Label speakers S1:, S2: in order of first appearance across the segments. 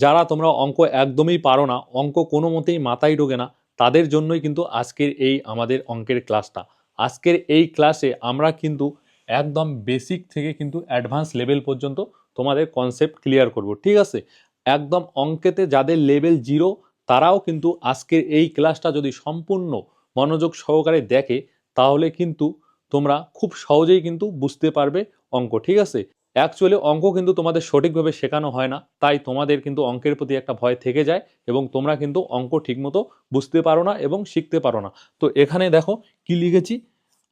S1: যারা তোমরা অঙ্ক একদমই পারো না, অঙ্ক কোনো মতেই মাথায় ঢোকে না, তাদের জন্যই কিন্তু আজকের এই আমাদের অঙ্কের ক্লাসটা। আজকের এই ক্লাসে আমরা কিন্তু একদম বেসিক থেকে কিন্তু অ্যাডভান্স লেভেল পর্যন্ত তোমাদের কনসেপ্ট ক্লিয়ার করব, ঠিক আছে? একদম অঙ্কেতে যাদের লেভেল 0 তারাও কিন্তু আজকের এই ক্লাসটা যদি সম্পূর্ণ মনোযোগ সহকারে দেখে তাহলে কিন্তু তোমরা খুব সহজেই কিন্তু বুঝতে পারবে অঙ্ক, ঠিক আছে? অ্যাকচুয়ালি অঙ্ক কিন্তু তোমাদের সঠিকভাবে শেখানো হয় না, তাই তোমাদের কিন্তু অঙ্কের প্রতি একটা ভয় থেকে যায় এবং তোমরা কিন্তু অঙ্ক ঠিকমতো বুঝতে পারো না এবং শিখতে পারো না। তো এখানে দেখো কি লিখেছি,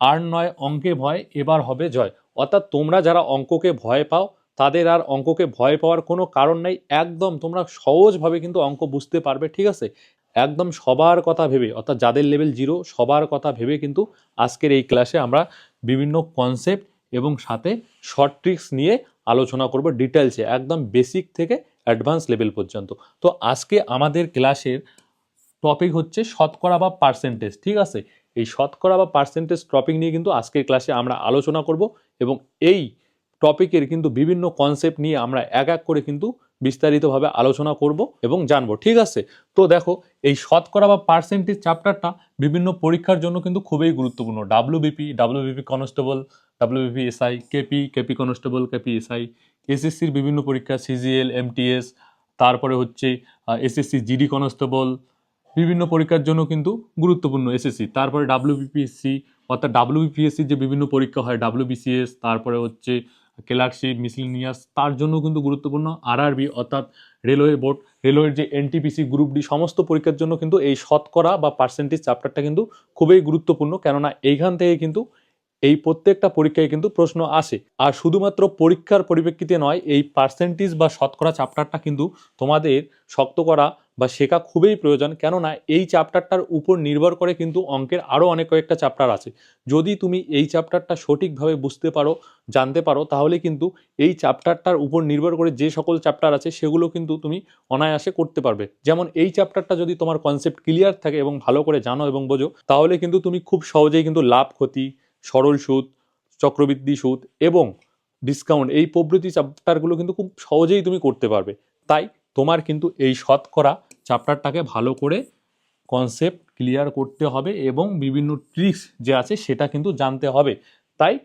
S1: আর নয় অঙ্কে ভয়, এবার হবে জয়। অর্থাৎ তোমরা যারা অঙ্ককে ভয় পাও তাদের আর অঙ্ককে ভয় পাওয়ার কোনো কারণ নেই, একদম তোমরা সহজভাবে কিন্তু অঙ্ক বুঝতে পারবে, ঠিক আছে? একদম সবার কথা ভেবে, অর্থাৎ যাদের লেভেল 0 সবার কথা ভেবে কিন্তু আজকের এই ক্লাসে আমরা বিভিন্ন কনসেপ্ট এবং সাথে শর্ট ট্রিক্স নিয়ে আলোচনা করব ডিটেলসে, একদম বেসিক থেকে অ্যাডভান্স লেভেল পর্যন্ত। তো আজকে আমাদের ক্লাসের টপিক হচ্ছে শতকরা বা পার্সেন্টেজ, ঠিক আছে? এই শতকরা বা পার্সেন্টেজ টপিক নিয়ে কিন্তু আজকের ক্লাসে আমরা আলোচনা করব এবং এই টপিকের কিন্তু বিভিন্ন কনসেপ্ট নিয়ে আমরা এক এক করে কিন্তু বিস্তারিতভাবে আলোচনা করব এবং জানবো, ঠিক আছে? তো দেখো, এই শতকরা বা পার্সেন্টেজ চ্যাপ্টারটা বিভিন্ন পরীক্ষার জন্য কিন্তু খুবই গুরুত্বপূর্ণ। WBP constable, WBP SI, KP constable, KP SI, এসএসসির বিভিন্ন পরীক্ষা, সিজিএল, এমটিএস, তারপরে হচ্ছে এসএসসি জিডি কনস্টেবল, বিভিন্ন পরীক্ষার জন্য কিন্তু গুরুত্বপূর্ণ এসএসসি। তারপরে ডাব্লিউবিপিএসসি, অর্থাৎ ডাব্লিউবিপিএসসির যে বিভিন্ন পরীক্ষা হয়, ডাব্লিউবিসিএস, তারপরে হচ্ছে ক্লার্কশিপ, মিসেলেনিয়াস, তার জন্য কিন্তু গুরুত্বপূর্ণ। আরআরবি অর্থাৎ রেলওয়ে বোর্ড, রেলওয়ের যে এনটিপিসি, গ্রুপ ডি, সমস্ত পরীক্ষার জন্য কিন্তু এই শতকরা বা পার্সেন্টেজ চ্যাপ্টারটা কিন্তু খুবই গুরুত্বপূর্ণ, কেননা এইখান থেকে কিন্তু এই প্রত্যেকটা পরীক্ষায় কিন্তু প্রশ্ন আসে। আর শুধুমাত্র পরীক্ষার পরিপ্রেক্ষিতে নয়, এই পার্সেন্টেজ বা শতকরা চ্যাপ্টারটা কিন্তু তোমাদের শক্ত করা বা শেখা খুবই প্রয়োজন, কেননা এই চ্যাপ্টারটার উপর নির্ভর করে কিন্তু অঙ্কের আরও অনেক কয়েকটা চ্যাপ্টার আছে। যদি তুমি এই চ্যাপ্টারটা সঠিকভাবে বুঝতে পারো, জানতে পারো, তাহলে কিন্তু এই চ্যাপ্টারটার উপর নির্ভর করে যে সকল চ্যাপ্টার আছে সেগুলো কিন্তু তুমি অনায়াসে করতে পারবে। যেমন এই চ্যাপ্টারটা যদি তোমার কনসেপ্ট ক্লিয়ার থাকে এবং ভালো করে জানো এবং বোঝো, তাহলে কিন্তু তুমি খুব সহজেই কিন্তু লাভ, ক্ষতি, সরল সুদ, চক্রবৃদ্ধি সুদ এবং ডিসকাউন্ট, এই প্রভৃতি চ্যাপ্টারগুলো কিন্তু খুব সহজেই তুমি করতে পারবে। তাই তোমার কিন্তু এই শতকরা চ্যাপ্টারটাকে ভালো করে কনসেপ্ট ক্লিয়ার করতে হবে এবং বিভিন্ন ট্রিক্স যে আছে সেটা কিন্তু জানতে হবে। তাই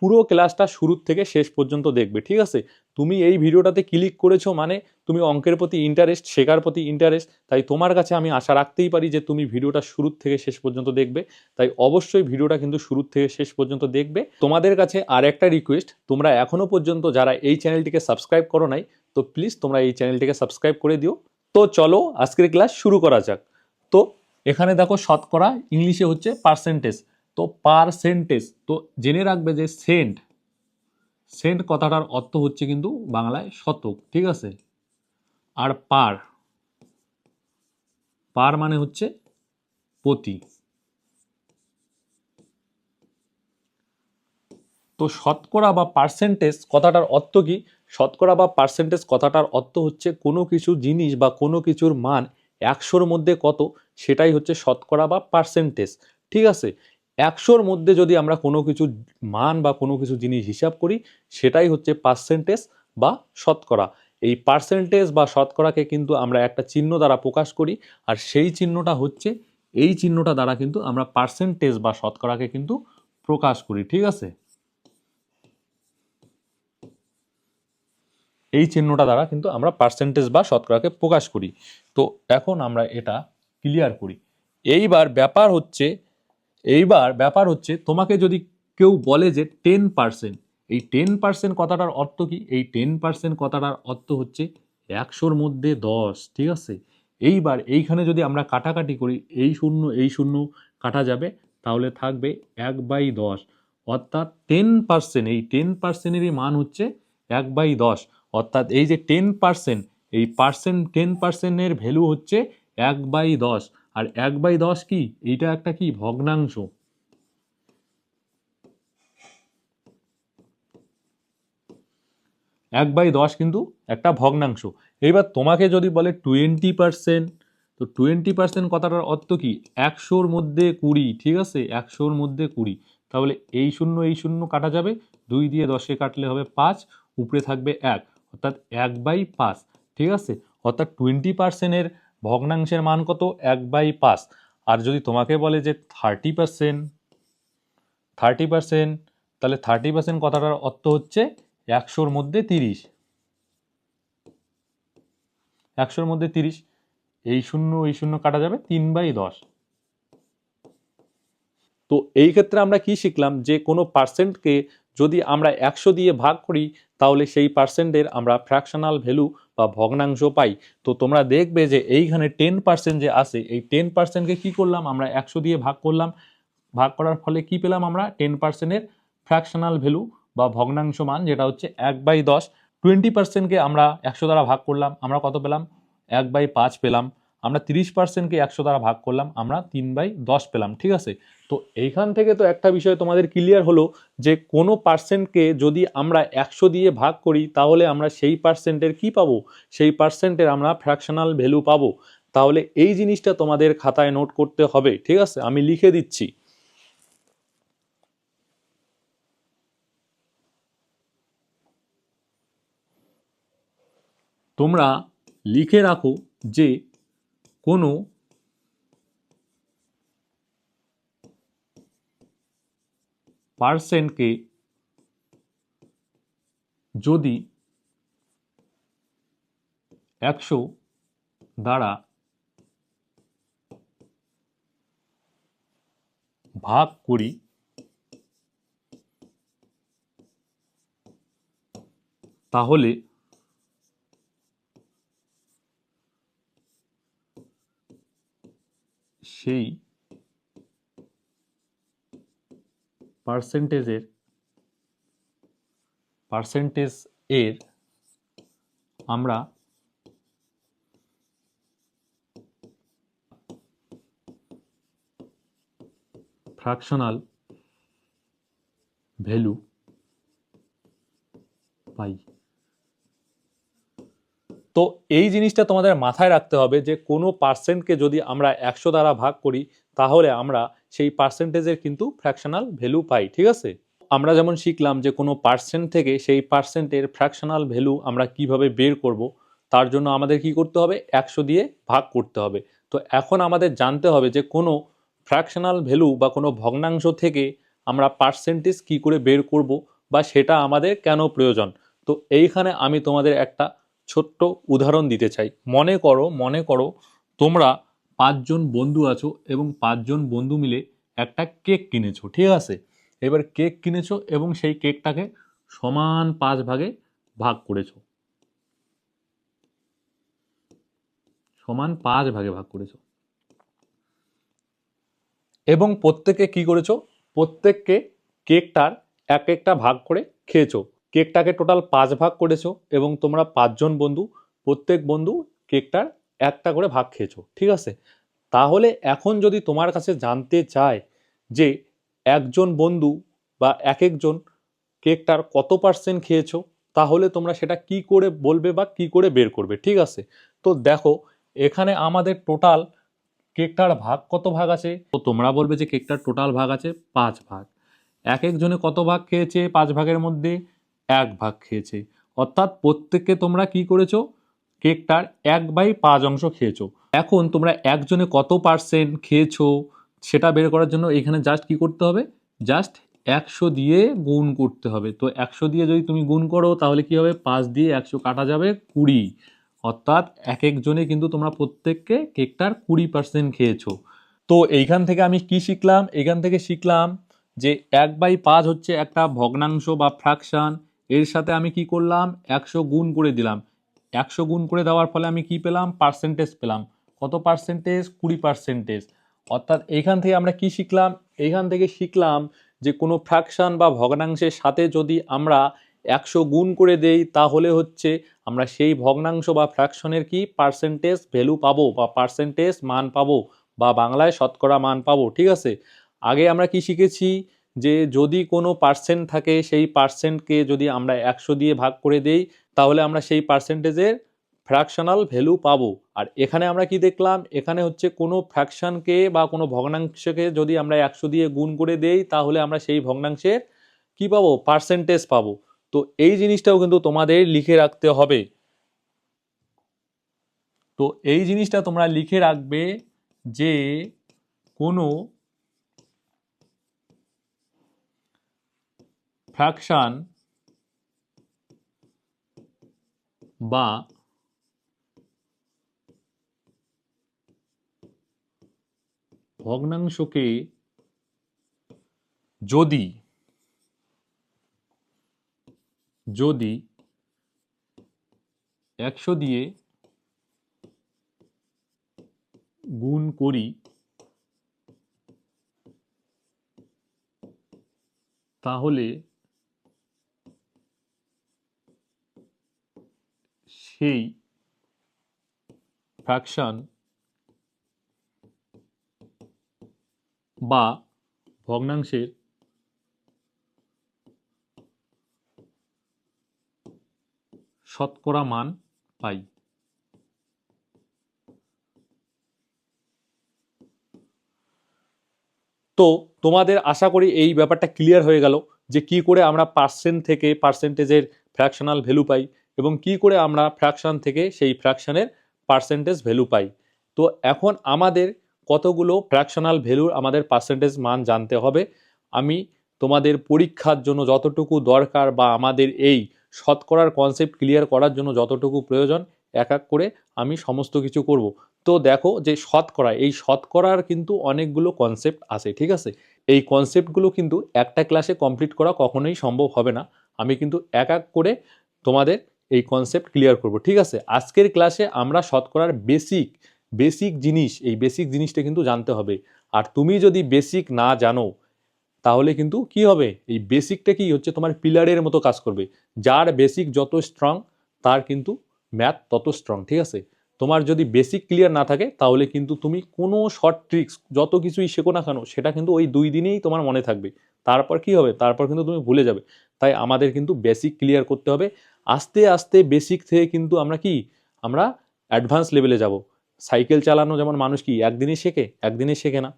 S1: পুরো ক্লাসটা শুরু থেকে শেষ পর্যন্ত দেখবে, ঠিক আছে? তুমি এই ভিডিওটাতে ক্লিক করেছো মানে তুমি অঙ্কের প্রতি ইন্টারেস্ট, শেখার প্রতি ইন্টারেস্ট, তাই তোমার কাছে আমি আশা রাখতেই পারি যে তুমি ভিডিওটা শুরু থেকে শেষ পর্যন্ত দেখবে। তাই অবশ্যই ভিডিওটা কিন্তু শুরু থেকে শেষ পর্যন্ত দেখবে। তোমাদের কাছে আর একটা রিকোয়েস্ট, তোমরা এখনো পর্যন্ত যারা এই চ্যানেলটিকে সাবস্ক্রাইব করো নাই, তো প্লিজ তোমরা এই চ্যানেলটিকে সাবস্ক্রাইব করে দিও। তো চলো আজকের ক্লাস শুরু করা যাক। তো এখানে দেখো শতকরা, ইংলিশে হচ্ছে পার্সেন্টেজ। তো পার্সেন্টেজ তো জেনে রাখবে যে সেন্ট, সেন্ট কথাটার অর্থ হচ্ছে কিন্তু বাংলায় শতক, ঠিক আছে? আর পার, পার মানে হচ্ছে প্রতি। তো শতকরা বা পার্সেন্টেজ কথাটার অর্থ কি? শতকরা বা পার্সেন্টেজ কথাটার অর্থ হচ্ছে কোনো কিছু জিনিস বা কোনো কিছুর মান 100-র মধ্যে কত, সেটাই হচ্ছে শতকরা বা পার্সেন্টেজ, ঠিক আছে? 100-র মধ্যে যদি আমরা কোনো কিছু মান বা কোনো কিছু জিনিস হিসাব করি, সেটাই হচ্ছে পার্সেন্টেজ বা শতকরা। এই পার্সেন্টেজ বা শতকরাকে কিন্তু আমরা একটা চিহ্ন দ্বারা প্রকাশ করি, আর সেই চিহ্নটা হচ্ছে, এই চিহ্নটা দ্বারা কিন্তু আমরা পার্সেন্টেজ বা শতকরাকে কিন্তু প্রকাশ করি, ঠিক আছে? এই চিহ্নটা দ্বারা কিন্তু আমরা পার্সেন্টেজ বা শতকরাকে প্রকাশ করি। তো এখন আমরা এটা ক্লিয়ার করি। এইবার ব্যাপার হচ্ছে তোমাকে যদি কেউ বলে যে 10%, এই 10% কথাটার অর্থ কি? এই 10% কথাটার অর্থ হচ্ছে 100-র মধ্যে 10, ঠিক আছে? এইবার এইখানে যদি আমরা কাটাকাটি করি, এই শূন্য কাটা যাবে, তাহলে থাকবে 1/10, অর্থাৎ 10%, এই 10%-এরই মান হচ্ছে 1/10। অর্থাৎ এই যে 10%, এই 10%-এর ভ্যালু হচ্ছে 1/10। আর 1/10 কি? এইটা একটা কি? ভগ্নাংশ। 1/10 কিন্তু একটা ভগ্নাংশ। এইবার তোমাকে যদি বলে 20%, তো 20% কথাটার অর্থ কি? 100-র মধ্যে 20, ঠিক আছে? 100-র মধ্যে 20, তাহলে এই শূন্য কাটা যাবে, 2 দিয়ে 10-এ কাটলে হবে 5, উপরে থাকবে 1, অর্থাৎ 1/5, ঠিক আছে? অর্থাৎ 20%-এর ভগ্নাংশের মান কত? 1/5। আর যদি তোমাকে বলে যে 30%, তাহলে 30% কথাটার অর্থ হচ্ছে 100-র মধ্যে 30। 100-র মধ্যে 30, এই শূন্য কাটা যাবে, 3/10। তো এই ক্ষেত্রে আমরা কি শিখলাম? যে কোনো পার্সেন্টকে যদি আমরা 100 দিয়ে ভাগ করি তাহলে সেই পার্সেন্টের আমরা ফ্র্যাকশনাল ভ্যালু বা ভগ্নাংশ পাই। তো তোমরা দেখবে যে এইখানে 10% যে আছে, এই 10%কে কি করলাম? আমরা 100 দিয়ে ভাগ করলাম। ভাগ করার ফলে কি পেলাম আমরা? 10%-এর ফ্র্যাকশনাল ভ্যালু বা ভগ্নাংশ মান, যেটা হচ্ছে 1/10। 20%কে আমরা 100 দ্বারা ভাগ করলাম, আমরা কত পেলাম? 1/5 পেলাম। আমরা 30%কে 100 দ্বারা ভাগ করলাম, আমরা 3/10 পেলাম। ঠিক আছে, তো এইখান থেকে তো একটা বিষয় তোমাদের ক্লিয়ার হলো যে কোনো পার্সেন্টকে যদি আমরা 100 দিয়ে ভাগ করি তাহলে আমরা সেই পার্সেন্টের কি পাবো? সেই পার্সেন্টের আমরা ফ্র্যাকশনাল ভ্যালু পাবো। তাহলে এই জিনিসটা তোমাদের খাতায় নোট করতে হবে। ঠিক আছে, আমি লিখে দিচ্ছি। তোমরা লিখে রাখো যে কোনো পার্সেন্টকে যদি 100 দ্বারা ভাগ করি তাহলে সেই পার্সেন্টেজ এর আমরা ফ্র্যাকশনাল ভ্যালু পাই। তো এই জিনিসটা তোমাদের মাথায় রাখতে হবে যে কোনো পার্সেন্টকে যদি আমরা 100 দ্বারা ভাগ করি তাহলে আমরা সেই পার্সেন্টেজের কিন্তু ফ্র্যাকশনাল ভ্যালু পাই। ঠিক আছে, আমরা যেমন শিখলাম যে কোনো পার্সেন্ট থেকে সেই পার্সেন্টের ফ্র্যাকশনাল ভ্যালু আমরা কিভাবে বের করব, তার জন্য আমাদের কি করতে হবে? 100 দিয়ে ভাগ করতে হবে। তো এখন আমাদের জানতে হবে যে কোনো ফ্র্যাকশনাল ভ্যালু বা কোনো ভগ্নাংশ থেকে আমরা পার্সেন্টেজ কি করে বের করব বা সেটা আমাদের কেন প্রয়োজন। তো এইখানে আমি তোমাদের একটা ছোট্ট উদাহরণ দিতে চাই। মনে করো তোমরা 5 জন বন্ধু আছো এবং 5 জন বন্ধু মিলে একটা কেক কিনেছো। ঠিক আছে, এবার কেক কিনেছো এবং সেই কেকটাকে সমান 5 ভাগে ভাগ করেছো। সমান 5 ভাগে ভাগ করেছো এবং প্রত্যেকে কি করেছো? প্রত্যেককে কেকটার এক একটা ভাগ করে খেয়েছো। কেকটাকে টোটাল 5 ভাগ করেছো এবং তোমরা 5 জন বন্ধু, প্রত্যেক বন্ধু কেকটার একটা করে ভাগ খেয়েছো। ঠিক আছে, তাহলে এখন যদি তোমার কাছে জানতে চায় যে একজন বন্ধু বা এক একজন কেকটার কত পার্সেন্ট খেয়েছো, তাহলে তোমরা সেটা কি করে বলবে বা কি করে বের করবে? ঠিক আছে, তো দেখো এখানে আমাদের টোটাল কেকটার ভাগ কত ভাগ আছে? তো তোমরা বলবে যে কেকটার টোটাল ভাগ আছে 5 ভাগ। এক একজনে কত ভাগ খেয়েছে? 5 ভাগের মধ্যে 1 ভাগ খেয়েছে। অর্থাৎ প্রত্যেককে তোমরা কি করেছো? কেকটার 1/5 অংশ খেয়েছো। এখন তোমরা একজনে কত পার্সেন্ট খেয়েছো সেটা বের করার জন্য এখানে জাস্ট কি করতে হবে? জাস্ট 100 দিয়ে গুণ করতে হবে। তো 100 দিয়ে যদি তুমি গুণ করো তাহলে কি হবে? 5 দিয়ে 100 কাটা যাবে 20। অর্থাৎ এক একজনে কিন্তু তোমরা প্রত্যেককে কেকটার 20% খেয়েছো। তো এইখান থেকে আমি কি শিখলাম? এখান থেকে শিখলাম যে 1/5 হচ্ছে একটা ভগ্নাংশ বা ফ্র্যাকশন। এর সাথে আমি কি করলাম? 100 গুণ করে দিলাম। 100 গুণ করে দেওয়ার ফলে আমি কি পেলাম? পার্সেন্টেজ পেলাম। কত পার্সেন্টেজ? 20%। অর্থাৎ এইখান থেকে আমরা কি শিখলাম? এইখান থেকে শিখলাম যে কোনো ফ্র্যাকশন বা ভগ্নাংশের সাথে যদি আমরা 100 গুণ করে দেই তাহলে হচ্ছে আমরা সেই ভগ্নাংশ বা ফ্র্যাকশনের কি পার্সেন্টেজ ভ্যালু পাবো বা পার্সেন্টেজ মান পাবো বা বাংলায় শতকরা মান পাবো। ঠিক আছে, আগে আমরা কি শিখেছি? যে যদি কোনো পার্সেন্ট থাকে সেই পার্সেন্টকে যদি আমরা 100 দিয়ে ভাগ করে দেই তাহলে আমরা সেই পার্সেন্টেজের ফ্র্যাকশনাল ভ্যালু পাবো। আর এখানে আমরা কি দেখলাম? এখানে হচ্ছে কোনো ফ্র্যাকশনকে বা কোনো ভগ্নাংশকে যদি আমরা 100 দিয়ে গুণ করে দেই তাহলে আমরা সেই ভগ্নাংশের কি পাবো? পার্সেন্টেজ পাবো। তো এই জিনিসটাও কিন্তু তোমাদের লিখে রাখতে হবে। তো এই জিনিসটা তোমরা লিখে রাখবে যে কোনো ফ্র্যাকশন বা ভগ্নাংশকে যদি যদি 100 দিয়ে গুণ করি তাহলে সেই ফ্র্যাকশন বা ভগ্নাংশের শতকরা মান পাই। তো তোমাদের আশা করি এই ব্যাপারটা ক্লিয়ার হয়ে গেল যে কি করে আমরা পার্সেন্ট থেকে পার্সেন্টেজের ফ্র্যাকশনাল ভ্যালু পাই এবং কি করে আমরা ফ্র্যাকশন থেকে সেই ফ্র্যাকশনের পার্সেন্টেজ ভ্যালু পাই। তো এখন আমাদের কতগুলো ফ্র্যাকশনাল ভ্যালুর আমাদের পার্সেন্টেজ মান জানতে হবে। আমি তোমাদের পরীক্ষার জন্য যতটুকু দরকার বা আমাদের এই শতকরার কনসেপ্ট ক্লিয়ার করার জন্য যতটুকু প্রয়োজন এক এক করে আমি সমস্ত কিছু করব। তো দেখো যে শতকরা, এই শতকরার কিন্তু অনেকগুলো কনসেপ্ট আছে, ঠিক আছে। এই কনসেপ্টগুলো কিন্তু একটা ক্লাসে কমপ্লিট করা কখনোই সম্ভব হবে না। আমি কিন্তু এক এক করে তোমাদের এই কনসেপ্ট ক্লিয়ার করব, ঠিক আছে। আজকের ক্লাসে আমরা শতকরার বেসিক জিনিস, এই বেসিক জিনিসটা কিন্তু জানতে হবে। আর তুমি যদি বেসিক না জানো তাহলে কিন্তু কি হবে, এই বেসিকটা কি হচ্ছে তোমার পিলারের মতো কাজ করবে। যার বেসিক যত স্ট্রং তার কিন্তু ম্যাথ তত স্ট্রং, ঠিক আছে। তোমার যদি বেসিক ক্লিয়ার না থাকে তাহলে কিন্তু তুমি কোনো শর্ট ট্রিক্স যত কিছুই শেখো না কেন সেটা কিন্তু ওই 2 দিনেই তোমার মনে থাকবে। তারপর কি হবে, তারপর কিন্তু তুমি ভুলে যাবে। তাই আমাদের কিন্তু বেসিক ক্লিয়ার করতে হবে। আস্তে আস্তে বেসিক থেকে কিন্তু আমরা অ্যাডভান্স লেভেলে যাব। সাইকেল চালানো যেমন মানুষ কি একদিনে শেখে না,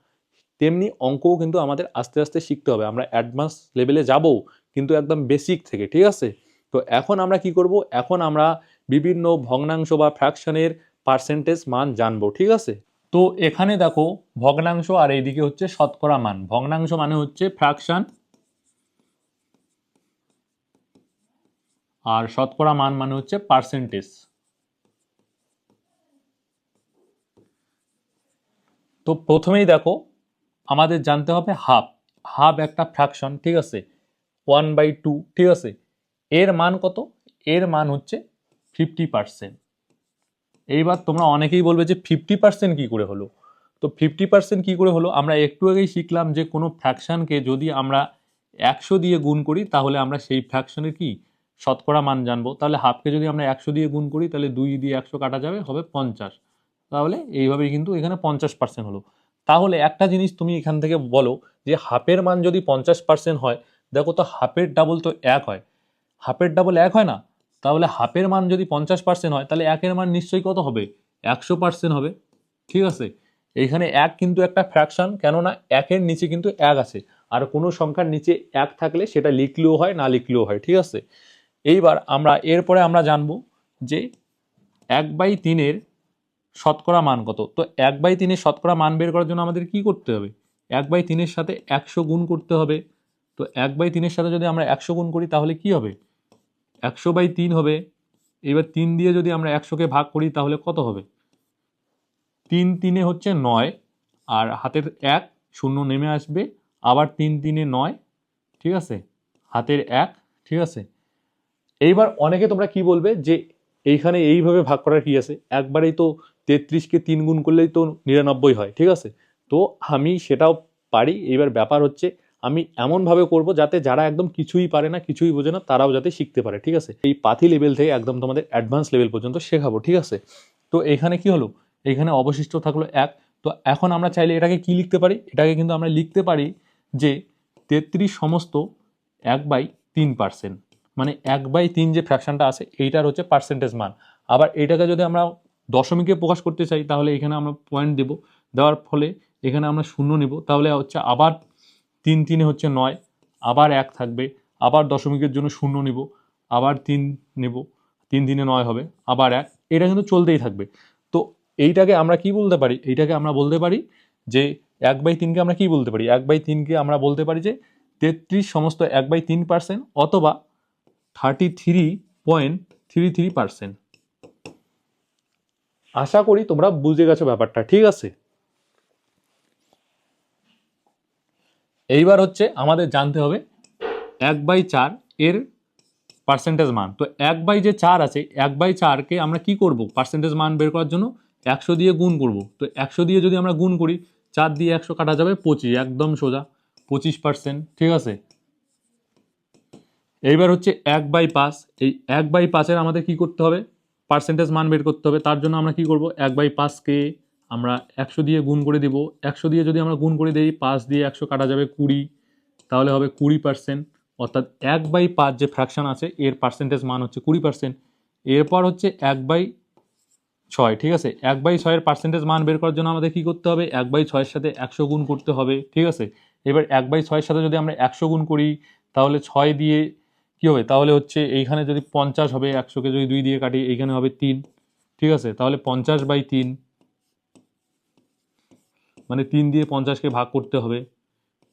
S1: তেমনি অঙ্কও কিন্তু আমাদের আস্তে আস্তে শিখতে হবে। আমরা অ্যাডভান্স লেভেলে যাব কিন্তু একদম বেসিক থেকে, ঠিক আছে। তো এখন আমরা কি করব, এখন আমরা বিভিন্ন ভগ্নাংশ বা ফ্র্যাকশনের পার্সেন্টেজ মান জানবো, ঠিক আছে। তো এখানে দেখো ভগ্নাংশ আর এইদিকে হচ্ছে শতকরা মান। ভগ্নাংশ মানে হচ্ছে ফ্র্যাকশন আর শতকরা মান মানে হচ্ছে পার্সেন্টেজ। তো প্রথমেই দেখো আমাদের জানতে হবে হাফ একটা ফ্র্যাকশন, ঠিক আছে, 1/2, ঠিক আছে। এর মান কত, এর মান হচ্ছে 50%। এইবার তোমরা অনেকেই বলবে যে 50% কি করে হলো। তো 50% কি করে হলো, আমরা একটু আগেই শিখলাম যে কোনো ফ্র্যাকশনকে যদি আমরা 100 দিয়ে গুণ করি তাহলে আমরা সেই ফ্র্যাকশনের কি শতকরা মান জানবো। তাহলে হাফকে যদি আমরা 100 দিয়ে গুণ করি তাহলে 2 দিয়ে 100 কাটা যাবে, হবে 50। তাহলে এইভাবেই কিন্তু এখানে 50% হলো। তাহলে একটা জিনিস তুমি এখান থেকে বলো যে হাফের মান যদি 50% হয়, দেখো তো হাফের ডাবল তো 1 হয়, হাফের ডাবল 1 হয় না। তাহলে হাফের মান যদি 50% হয় তাহলে একের মান নিশ্চয়ই কত হবে, 100% হবে, ঠিক আছে। এইখানে 1 কিন্তু একটা ফ্র্যাকশন, কেননা 1-এর নিচে কিন্তু 1 আছে। আর কোনো সংখ্যার নিচে 1 থাকলে সেটা লিখলেও হয় না লিখলেও হয়, ঠিক আছে। এইবার এরপরে আমরা জানবো যে 1/3-এর শতকরা মান কত। তো 1/3-এর শতকরা মান বের করার জন্য আমাদের কি করতে হবে, 1/3-এর সাথে 100 গুণ করতে হবে। তো 1/3-এর সাথে যদি আমরা 100 গুণ করি তাহলে কি হবে, 100/3 হবে। এবার 3 দিয়ে যদি আমরা 100-কে ভাগ করি তাহলে কত হবে, 3 3-এ হচ্ছে 9, আর হাতের 1 শূন্য নেমে আসবে, আবার 3 3-এ 9, ঠিক আছে, হাতের 1, ঠিক আছে। এইবার অনেকে তোমরা কি বলবে যে এইখানে এইভাবে ভাগ করার কি আছে, একবারেই তো 33-কে 3 গুণ করলেই তো 99 হয়, ঠিক আছে। তো আমি সেটাও পারি। এইবার ব্যাপার হচ্ছে আমি এমনভাবে করব যাতে যারা একদম কিছুই পারে না, কিছুই বোঝে না, তারাও যাতে শিখতে পারে, ঠিক আছে। এই পাথি লেভেল থেকে একদম তোমাদের অ্যাডভান্স লেভেল পর্যন্ত শেখাবো, ঠিক আছে। তো এখানে কি হলো, এখানে অবশিষ্ট থাকলো 1। তো এখন আমরা চাইলে এটাকে কি লিখতে পারি, এটাকে কিন্তু আমরা লিখতে পারি যে 33 সমস্ত 1/3%, মানে 1/3 যে ফ্র্যাকশনটা আছে এইটার হচ্ছে পার্সেন্টেজ মান। আবার এইটাকে যদি আমরা দশমিকে প্রকাশ করতে চাই তাহলে এখানে আমরা পয়েন্ট দেব, দেওয়ার ফলে এখানে আমরা শূন্য নেব, তাহলে হচ্ছে আবার 3 3-এ হচ্ছে 9, আবার 1 থাকবে, আবার দশমিকের জন্য শূন্য নেব, আবার 3 নেব, 3 3-এ 9 হবে, আবার 1, এটা কিন্তু চলতেই থাকবে। তো এইটাকে আমরা কি বলতে পারি, এইটাকে আমরা বলতে পারি যে 1/3কে আমরা কি বলতে পারি, 1/3কে আমরা বলতে পারি যে 33 সমস্ত 1/3% অথবা 33.33%। আশা করি তোমরা বুঝে গেছো ব্যাপারটা, ঠিক আছে। এইবার হচ্ছে আমাদের জানতে হবে 1/4 এর পার্সেন্টেজ মান। তো 1/4 আছে, 1/4কে আমরা কি করব, পার্সেন্টেজ মান বের করার জন্য 100 দিয়ে গুণ করব। তো 100 দিয়ে যদি আমরা গুণ করি, 4 দিয়ে 100 কাটা যাবে 25, একদম সোজা 25%, ঠিক আছে। এইবার হচ্ছে 1/5, এই 1/5-এর আমাদের কি করতে হবে, পার্সেন্টেজ মান বের করতে হবে। তার জন্য আমরা কি করব, 1/5কে আমরা 100 দিয়ে গুণ করে দিব। 100 দিয়ে যদি আমরা গুণ করে দিই, 5 দিয়ে 100 কাটা যাবে 20, তাহলে হবে 20%। অর্থাৎ 1/5 যে ফ্র্যাকশন আছে এর পার্সেন্টেজ মান হচ্ছে 20%। এরপর হচ্ছে 1/6, ঠিক আছে। 1/6-এর পার্সেন্টেজ মান বের করার জন্য আমাদের কি করতে হবে, 1/6-এর সাথে 100 গুণ করতে হবে, ঠিক আছে। এবার 1/6-এর সাথে যদি আমরা 100 গুণ করি, তাহলে 6 দিয়ে কি হবে, তাহলে হচ্ছে এইখানে যদি 50 হবে, 100কে যদি 2 দিয়ে কাটি, এইখানে হবে 3, ঠিক আছে। তাহলে 50/3, মানে 3 দিয়ে 50কে ভাগ করতে হবে।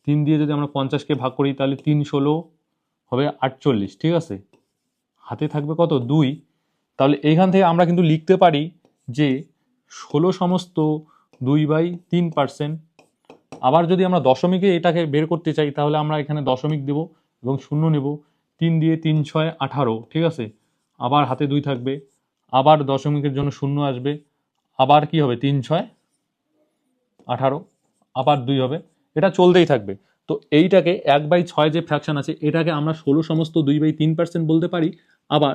S1: 3 দিয়ে যদি আমরা 50কে ভাগ করি, তাহলে 3 ষোলো হবে 48, ঠিক আছে। হাতে থাকবে কত, 2। তাহলে এইখান থেকে আমরা কিন্তু লিখতে পারি যে 16 সমস্ত 2/3%। আবার যদি আমরা দশমিকে এটাকে বের করতে চাই, তাহলে আমরা এখানে দশমিক দেব এবং শূন্য নেব। 3 দিয়ে 3 6 18, ঠিক আছে। আবার হাতে 2 থাকবে, আবার দশমিকের জন্য শূন্য আসবে, আবার কি হবে 3 6 18, আবার 2 হবে, এটা চলতেই থাকবে। তো এইটাকে 1/6 যে ফ্র্যাকশন আছে এটাকে আমরা 16 সমস্ত 2/3% বলতে পারি, আবার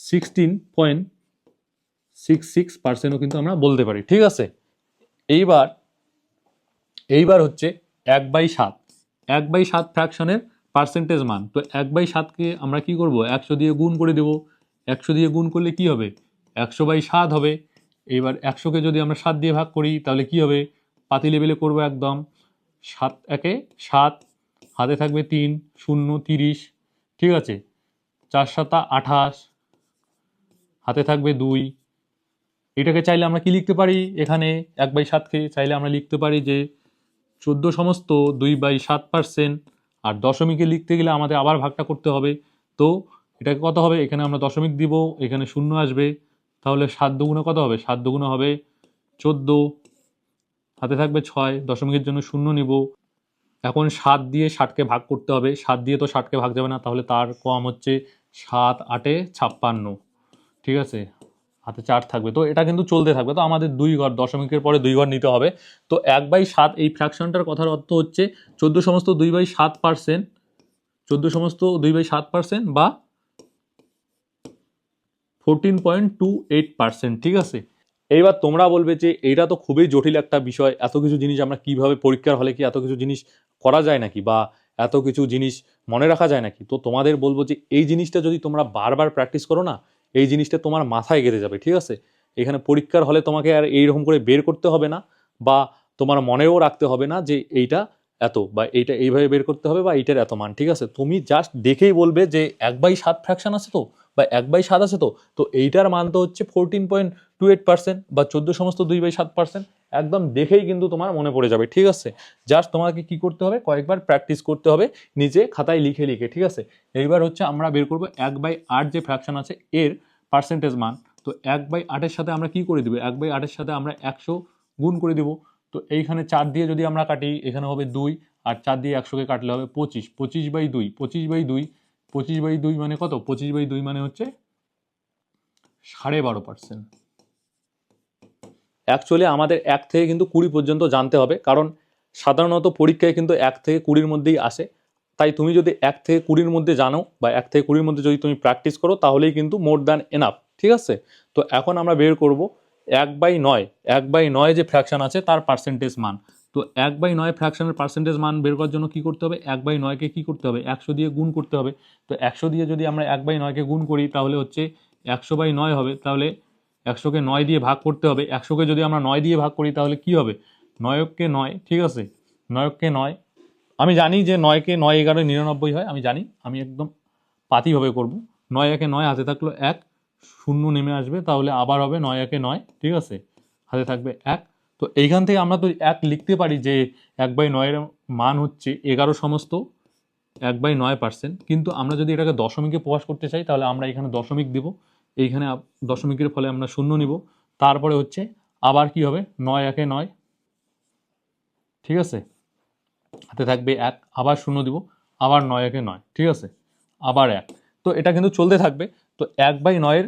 S1: 16.66%ও কিন্তু আমরা বলতে পারি, ঠিক আছে। এইবার এইবার হচ্ছে 1/7, 1/7 ফ্র্যাকশনের পার্সেন্টেজ মান। তো 1/7কে আমরা কি করব, 100 দিয়ে গুণ করে দেব। 100 দিয়ে গুণ করলে কি হবে, 100/7 হবে। এবার 100কে যদি আমরা 7 দিয়ে ভাগ করি, তাহলে কি হবে, পাতি লেভেলে করবো একদম, 7 একে 7, হাতে থাকবে 3 0 30, ঠিক আছে। 4 7 28, হাতে থাকবে 2। এটাকে চাইলে আমরা কি লিখতে পারি, এখানে 1/7কে চাইলে আমরা লিখতে পারি যে 14 সমস্ত 2/7%। আর দশমিকে লিখতে গেলে আমাদের আবার ভাগটা করতে হবে। তো এটাকে কত হবে, এখানে আমরা দশমিক দিব, এখানে শূন্য আসবে, তাহলে 7 দুগুণে কত হবে, 7 দুগুণে হবে 14, হাতে থাকবে 6, দশমিকের জন্য শূন্য নিব। এখন 7 দিয়ে 60কে ভাগ করতে হবে, 7 দিয়ে তো 60কে ভাগ যাবে না, তাহলে তার কম হচ্ছে 7 8 56, ঠিক আছে। হাতে 4 থাকবে, তো এটা কিন্তু চলতে থাকবে। তো আমাদের 2 ঘর, দশমিকের পরে 2 ঘর নিতে হবে। তো 1/7 এই ফ্র্যাকশনটার কথার অর্থ হচ্ছে 14 সমস্ত 2/7%, 14 সমস্ত 2/7% বা 14.28%, ঠিক আছে। এইবার তোমরা বলবে যে এইটা তো খুবই জটিল একটা বিষয়, এত কিছু জিনিস আমরা কিভাবে, পরীক্ষার হলে কি এত কিছু জিনিস করা যায় নাকি, বা এত কিছু জিনিস মনে রাখা যায় নাকি। তো তোমাদের বলবো যে এই জিনিসটা যদি তোমরা বারবার প্র্যাকটিস করো না, এই জিনিসটা তোমার মাথায় গেঁথে যাবে, ঠিক আছে। এখানে পরীক্ষার হলে তোমাকে আর এইরকম করে বের করতে হবে না, বা তোমার মনেও রাখতে হবে না যে এইটা এত, বা এইটা এইভাবে বের করতে হবে, বা এইটার এত মান, ঠিক আছে। তুমি জাস্ট দেখেই বলবে যে 1/7 ফ্র্যাকশন আছে তো, বা 1/7 আছে তো, তো এইটার মান তো হচ্ছে 14.28% বা 14 সমস্ত 2/7%। একদম দেখেই কিন্তু তোমার মনে পড়ে যাবে, ঠিক আছে। জাস্ট তোমাকে কি করতে হবে, কয়েকবার প্র্যাকটিস করতে হবে নিজে খাতায় লিখে লিখে, ঠিক আছে। এইবার হচ্ছে আমরা বের করবো 1/8 যে ফ্র্যাকশন আছে এর পার্সেন্টেজ মান। তো 1/8-এর সাথে আমরা কি করে দিব, 1/8-এর সাথে আমরা 100 গুণ করে দিব। তো এইখানে 4 দিয়ে যদি আমরা কাটি, এখানে হবে 2, আর 4 দিয়ে 100কে কাটলে হবে 25, 25/2, 25/2, 25/2 মানে কত, 25/2 মানে হচ্ছে 12.5%। অ্যাকচুয়ালি আমাদের 1 থেকে কিন্তু 20 পর্যন্ত জানতে হবে, কারণ সাধারণত পরীক্ষায় কিন্তু 1 থেকে 20-র মধ্যেই আসে। তাই তুমি যদি 1 থেকে 20-র মধ্যে জানো, বা 1 থেকে 20-র মধ্যে যদি তুমি প্র্যাকটিস করো, তাহলেই কিন্তু মোর দ্যান এনাফ, ঠিক আছে। তো এখন আমরা বের করব 1/9, 1/9 যে ফ্র্যাকশন আছে তার পার্সেন্টেজ মান। তো 1/9 ফ্র্যাকশনের পার্সেন্টেজ মান বের করার জন্য কি করতে হবে, 1/9-কে কি করতে হবে, 100 দিয়ে গুণ করতে হবে। তো 100 দিয়ে যদি আমরা 1/9-কে গুণ করি, তাহলে হচ্ছে 100/9 হবে। তাহলে 100কে 9 দিয়ে ভাগ করতে হবে। 100কে যদি আমরা 9 দিয়ে ভাগ করি, তাহলে কি হবে, 9-কে 9, ঠিক আছে। 9-কে 9, আমি জানি যে 9-কে 9 11 99 হয়, আমি জানি, আমি একদম পাতিভাবে করব। 9 একে 9, হাতে থাকলো 1, শূন্য নেমে আসবে, তাহলে আবার হবে 9 একে 9, ঠিক আছে। হাতে থাকবে 1। তো এইখান থেকে আমরা তো 1 লিখতে পারি যে 1/9 মান হচ্ছে 11 সমস্ত 1/9%। কিন্তু আমরা যদি এটাকে দশমিকে প্রকাশ করতে চাই তাহলে আমরা এখানে দশমিক দিব, এইখানে দশমিকের ফলে আমরা শূন্য নিব, তারপরে হচ্ছে আবার কি হবে 9 1 9, ঠিক আছে, হাতে থাকবে 1, আবার শূন্য দিব, আবার 9 1 9, ঠিক আছে, আবার 1। তো এটা কিন্তু চলতে থাকবে। তো 1/9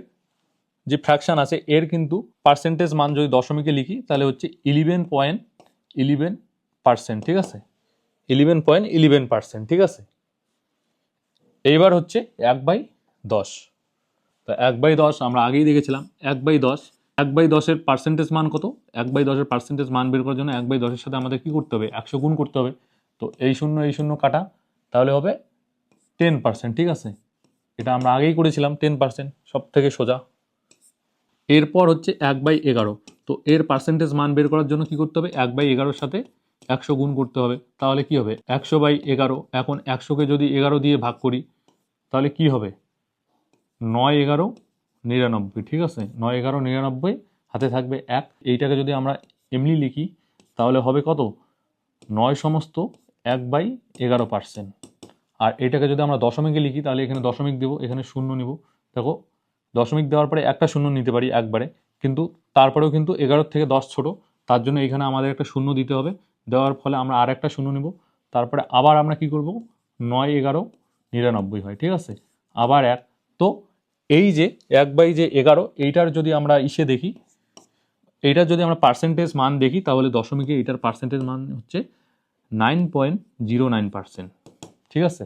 S1: যে ফ্র্যাকশন আছে এর কিন্তু পার্সেন্টেজ মান যদি দশমিকে লিখি তাহলে হচ্ছে 11.11%, ঠিক আছে, 11.11%, ঠিক আছে। এইবার হচ্ছে 1/10। তো 1/10 আমরা আগেই দেখেছিলাম। 1/10, 1/10-এর পার্সেন্টেজ মান কত? 1/10-এর পার্সেন্টেজ মান বের করার জন্য 1/10-এর সাথে আমাদের কি করতে হবে? 100 গুণ করতে হবে। তো এই শূন্য কাটা, তাহলে হবে 10%, ঠিক আছে। এটা আমরা আগেই করেছিলাম 10%, সব থেকে সোজা। এরপর হচ্ছে 1/11। তো এর পার্সেন্টেজ মান বের করার জন্য কি করতে হবে? 1/11-এর সাথে 100 গুণ করতে হবে, তাহলে কি হবে? 100/11। এখন 100-কে যদি 11 দিয়ে ভাগ করি তাহলে কি হবে? 9 11 99, ঠিক আছে, 9 11 99, হাতে থাকবে 1। এইটাকে যদি আমরা এমনি লিখি তাহলে হবে কত? 9 সমস্ত 1/11%। আর এটাকে যদি আমরা দশমিকে লিখি তাহলে এখানে দশমিক দেবো, এখানে শূন্য নিব। দেখো দশমিক দেওয়ার পরে একটা শূন্য নিতে পারি একবারে, কিন্তু তারপরেও কিন্তু 11 থেকে 10 ছোট, তার জন্য এখানে আমাদের একটা শূন্য দিতে হবে। দেওয়ার ফলে আমরা আর একটা শূন্য নিব, তারপরে আবার আমরা কি করব? 9 11 99 হয়, ঠিক আছে, আবার 1। তো এই যে 1/11 এইটার যদি আমরা ইসে দেখি, এইটার যদি আমরা পার্সেন্টেজ মান দেখি তাহলে দশমিকে এইটার পার্সেন্টেজ মান হচ্ছে 9.09%, ঠিক আছে।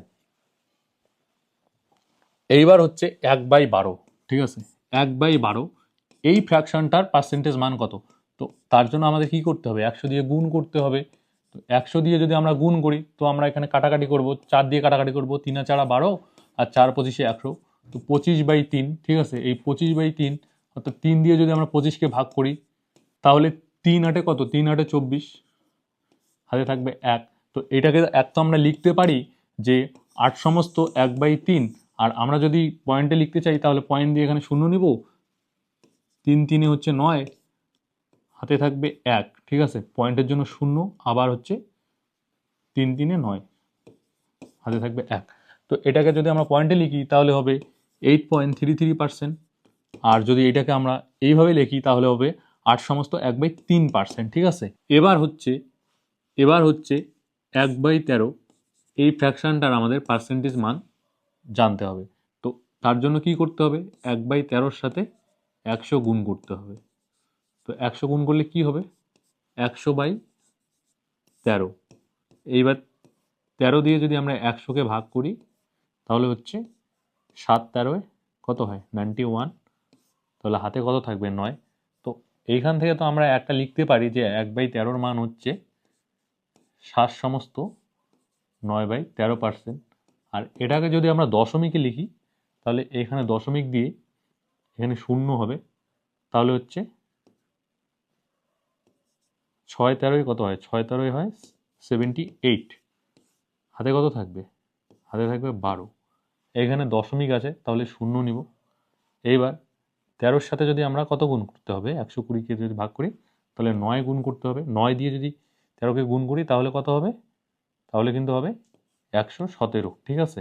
S1: এইবার হচ্ছে 1/12, ঠিক আছে, 1/12 এই ফ্র্যাকশনটার পার্সেন্টেজ মান কত? তো তার জন্য আমাদের কি করতে হবে? 100 দিয়ে গুণ করতে হবে। তো 100 দিয়ে যদি আমরা গুণ করি তো আমরা এখানে কাটাকাটি করব, 4 দিয়ে কাটাকাটি করব, 3 আর 4 12 আর 4 25 100। তো 25/3, ঠিক আছে, এই 25/3 অর্থাৎ 3 দিয়ে যদি আমরা 25-কে ভাগ করি তাহলে 3 8 কত? 3 8 24, হাতে থাকবে 1। তো এটাকে এক তো আমরা লিখতে পারি যে 8 সমস্ত 1/3, আর আমরা যদি পয়েন্টে লিখতে চাই তাহলে পয়েন্ট দিয়ে এখানে শূন্য নিব, 3 3 হচ্ছে 9, হাতে থাকবে 1, ঠিক আছে, পয়েন্টের জন্য শূন্য, আবার হচ্ছে 3 3 9, হাতে থাকবে 1। তো এটাকে যদি আমরা পয়েন্টে লিখি তাহলে হবে 8.33%। আর যদি এটাকে আমরা এইভাবে লিখি তাহলে হবে 8 সমস্ত 1/3%, ঠিক আছে। এবার হচ্ছে 1/13 এই ফ্র্যাকশনটার আমাদের পার্সেন্টেজ মান জানতে হবে। তো তার জন্য কি করতে হবে? 1/13-র সাথে 100 গুণ করতে হবে। তো 100 গুণ করলে কি হবে? 100/13। এইবার 13 দিয়ে যদি আমরা 100-কে ভাগ করি তাহলে হচ্ছে 7 13 কত হয়? 91। তাহলে হাতে কত থাকবে? 9। তো এইখান থেকে তো আমরা একটা লিখতে পারি যে 1/13-র মান হচ্ছে 7 সমস্ত 9/13%। আর এটাকে যদি আমরা দশমিকে লিখি তাহলে এখানে দশমিক দিয়ে এখানে শূন্য হবে, তাহলে হচ্ছে 6 13 কত হয়? 6 13 হয় 78। হাতে কত থাকবে? হাতে থাকবে 12। এখানে দশমিক আছে তাহলে শূন্য নিব। এইবার 13-র সাথে যদি আমরা কত গুণ করতে হবে? 120-কে যদি ভাগ করি তাহলে 9 গুণ করতে হবে। 9 দিয়ে যদি 13-কে গুণ করি তাহলে কত হবে? তাহলে কিন্তু হবে 117, ঠিক আছে,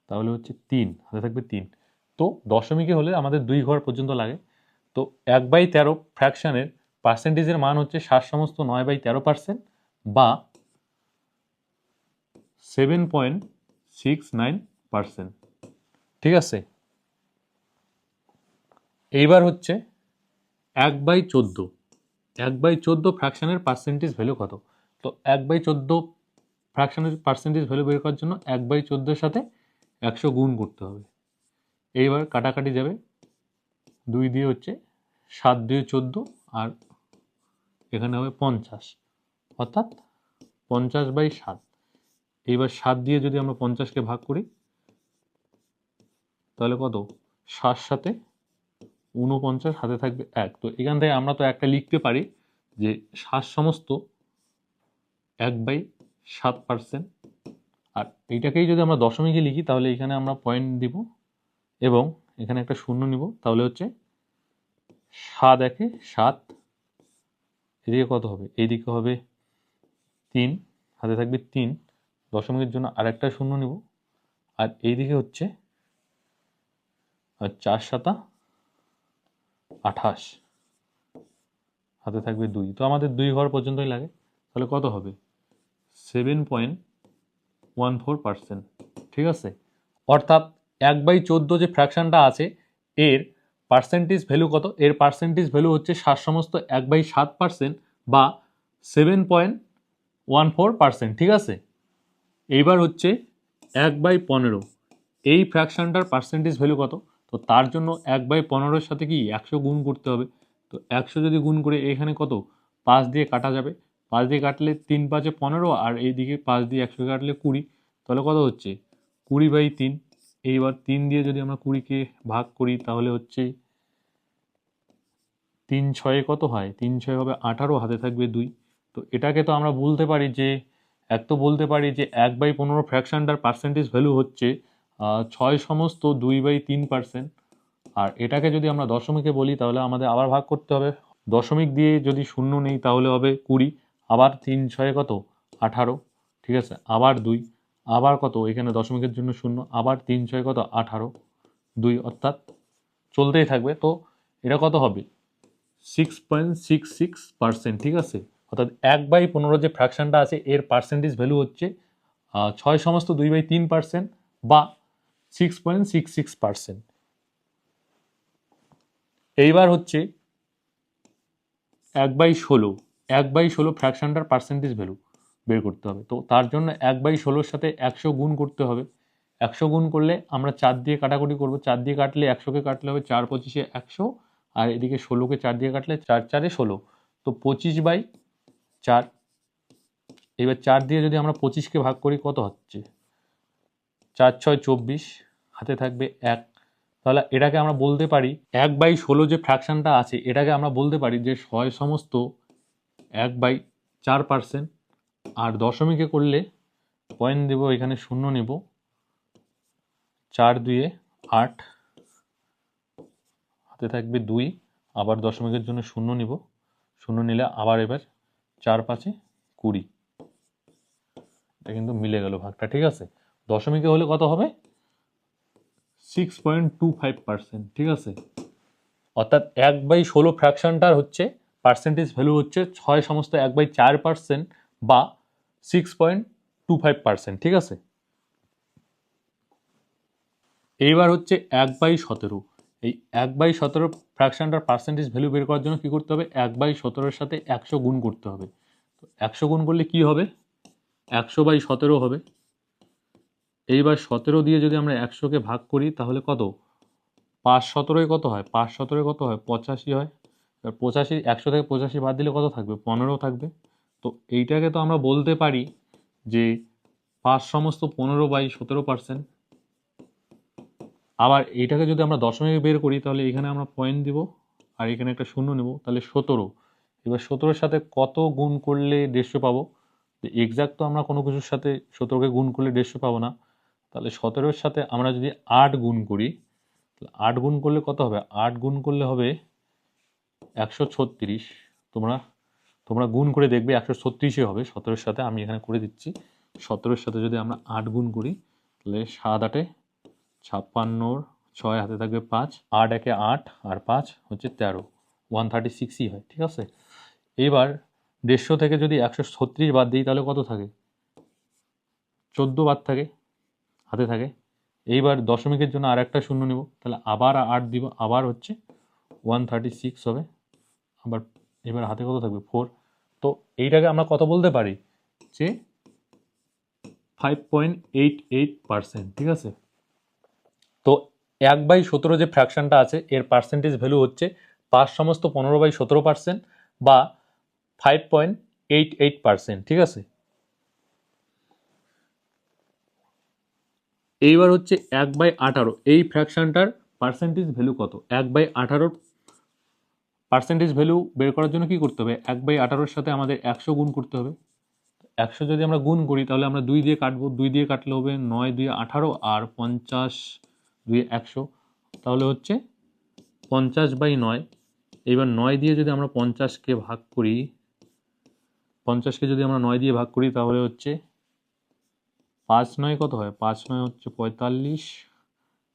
S1: তাহলে হচ্ছে 3, হাতে থাকবে 3। তো দশমিকে হলে আমাদের 2 ঘর পর্যন্ত লাগে। তো 1/13 ফ্র্যাকশনের পার্সেন্টেজের মান হচ্ছে 7 সমস্ত 9/13%, বা 7.69%, ঠিক আছে। এইবার হচ্ছে 1/14। 1/14 ফ্র্যাকশনের পার্সেন্টেজ ভ্যালু কত? তো 1/14 ফ্র্যাকশনের পার্সেন্টেজ ভ্যালু বের করার জন্য 1/14-এর সাথে 100 গুণ করতে হবে। এইবার কাটাকাটি যাবে, 2 দিয়ে হচ্ছে 7 দিয়ে 14, আর এখানে হবে 50, অর্থাৎ 50/7। এইবার 7 দিয়ে যদি আমরা 50-কে ভাগ করি তাহলে কত? 7 7 49, হাতে থাকবে 1। তো এখান থেকে আমরা তো একটা লিখতে পারি যে 7 সমস্ত 1/7%। আর এইটাকেই যদি আমরা দশমিকে লিখি তাহলে এখানে আমরা পয়েন্ট দিব এবং এখানে একটা শূন্য নিব, তাহলে হচ্ছে 7 একে 7, এদিকে কত হবে, এইদিকে হবে 3, হাতে থাকবে 3, দশমিকের জন্য আরেকটা শূন্য নিব, আর এইদিকে হচ্ছে 4 7 28, হাতে থাকবে 2। তো আমাদের 2 ঘর পর্যন্তই লাগে, তাহলে কত হবে 7.14%। ঠিক আছে, অর্থাৎ 1/14 যে ফ্র্যাকশনটা আছে এর পার্সেন্টেজ ভ্যালু কত, এর পার্সেন্টেজ ভ্যালু হচ্ছে 7 সমস্ত 1/7% বা 7.14%। ঠিক আছে, এইবার হচ্ছে 1/15, এই ফ্র্যাকশনটার পার্সেন্টেজ ভ্যালু কত, তো তার জন্য 1/15-র সাথে কি 100 গুণ করতে হবে। তো 100 যদি গুণ করে এখানে কত 5 দিয়ে কাটা যাবে, 5 দিয়ে কাটলে 3 5 15, আর এইদিকে 5 দিয়ে 100 কাটলে 20, তাহলে কত হচ্ছে 20/3। এইবার 3 দিয়ে যদি আমরা 20-কে ভাগ করি তাহলে হচ্ছে 3 6 কত হয়, 3 6 হবে 18, হাতে থাকবে 2। তো এটাকে তো আমরা বলতে পারি যে, এক তো বলতে পারি যে 1/15 ফ্র্যাকশনটার পার্সেন্টেজ ভ্যালু হচ্ছে 6 সমস্ত 2/3%। আর এটাকে যদি আমরা দশমিকে বলি তাহলে আমাদের আবার ভাগ করতে হবে, দশমিক দিয়ে যদি শূন্য নেই তাহলে হবে 20, আবার 3 6 কত 18, ঠিক আছে, আবার 2, আবার কত এখানে দশমিকের জন্য শূন্য, আবার 3 6 কত 18, 2, অর্থাৎ চলতেই থাকবে। তো এটা কত হবে 6.66%। ঠিক আছে, অর্থাৎ 1/15 যে ফ্র্যাকশনটা আছে এর পার্সেন্টেজ ভ্যালু হচ্ছে 6 সমস্ত 2/3% বা 6.66%। এইবার হচ্ছে 1/16, 1/16 ফ্র্যাকশনটার পার্সেন্টেজ ভ্যালু বের করতে হবে। তো তার জন্য 1/16-র সাথে 100 গুণ করতে হবে। 100 গুণ করলে আমরা 4 দিয়ে কাটাকুটি করব, 4 দিয়ে কাটলে 100-কে কাটলে হবে 4 25-এ 100, আর এদিকে 16-কে 4 দিয়ে কাটলে 4 4-এ 16, তো 25/4। এবার 4 দিয়ে যদি আমরা 25-কে ভাগ করি কত হচ্ছে 4 6 24, হাতে থাকবে 1। তাহলে এটাকে আমরা বলতে পারি 1/16 যে ফ্র্যাকশনটা আছে এটাকে আমরা বলতে পারি যে 6 সমস্ত 1/4%। আর দশমিকে করলে পয়েন্ট দেব, এখানে শূন্য নেব, 4 2-এ 8, হাতে থাকবে 2, আবার দশমিকের জন্য শূন্য নিব, শূন্য নিলে আবার এবার 4 5-এ 20, এটা কিন্তু মিলে গেল ভাগটা। ঠিক আছে, দশমিকে হলে কত হবে 6.25%। ঠিক আছে, অর্থাৎ 1/16 ফ্র্যাকশনটার হচ্ছে পার্সেন্টেজ ভ্যালু হচ্ছে 6 সমস্ত 1/4% বা 6.25%। ঠিক আছে, এইবার হচ্ছে 1/17, এই 1/17 ফ্র্যাকশনটার পার্সেন্টেজ ভ্যালু বের করার জন্য কি করতে হবে 1/17-এর সাথে 100 গুণ করতে হবে। তো 100 গুণ করলে কি হবে 100/17 হবে। এইবার 17 দিয়ে যদি আমরা 100-কে ভাগ করি তাহলে কত 5 17-এ কত হয়, 5 17-এ কত হয় 85 হয়। এবার 85, 100 থেকে 85 বাদ দিলে কত থাকবে 15 থাকবে। তো এইটাকে তো আমরা বলতে পারি যে 5 সমস্ত 15/17%। আবার এইটাকে যদি আমরা দশমিকে বের করি তাহলে এখানে আমরা পয়েন্ট দিব, আর এখানে একটা শূন্য নেব, তাহলে 17। এবার 17-এর সাথে কত গুণ করলে 150 পাবো, এক্সাক্ট তো আমরা কোনো কিছুর সাথে 17-কে গুণ করলে 150 পাবো না। তাহলে 17-এর সাথে আমরা যদি 8 গুণ করি, 8 গুণ করলে কত হবে 8 গুণ করলে হবে 136। তোমরা গুণ করে দেখবে 136-ই হবে 17-এর সাথে, আমি এখানে করে দিচ্ছি। 17-এর সাথে যদি আমরা 8 গুণ করি তাহলে 7 8-এ 56, 6 হাতে থাকবে 5, 8 1-এ 8, আর 5 হচ্ছে 13, 136ই হয়। ঠিক আছে, এইবার 150 থেকে যদি 136 বাদ দিই তাহলে কত থাকে 14 বাদ থাকে, হাতে থাকে। এইবার দশমিকের জন্য আর একটা শূন্য নেব, তাহলে আবার 8 দিব, আবার হচ্ছে 136 হবে, আবার এবার হাতে কত থাকবে 4। তো এইটাকে আমরা কত বলতে পারি যে 5.88%। ঠিক আছে, তো 1/17 যে ফ্র্যাকশনটা আছে এর পার্সেন্টেজ ভ্যালু হচ্ছে 5 সমস্ত 15/17% বা 5.88%। ঠিক আছে, এইবার হচ্ছে 1/18, এই ফ্র্যাকশনটার পার্সেন্টেজ ভ্যালু কত, 1/18 পার্সেন্টেজ ভ্যালু বের করার জন্য কি করতে হবে 1/18-এর সাথে আমাদের 100 গুণ করতে হবে। 100 যদি আমরা গুণ করি তাহলে আমরা 2 দিয়ে কাটবো, 2 দিয়ে কাটলে হবে 9 2 18, আর 50 2 100, তাহলে হচ্ছে 50/9, এইবার 9 দিয়ে যদি আমরা 50কে ভাগ করি, 50কে যদি আমরা 9 দিয়ে ভাগ করি তাহলে হচ্ছে 5 9 কত হয়, 5 9 হচ্ছে 45,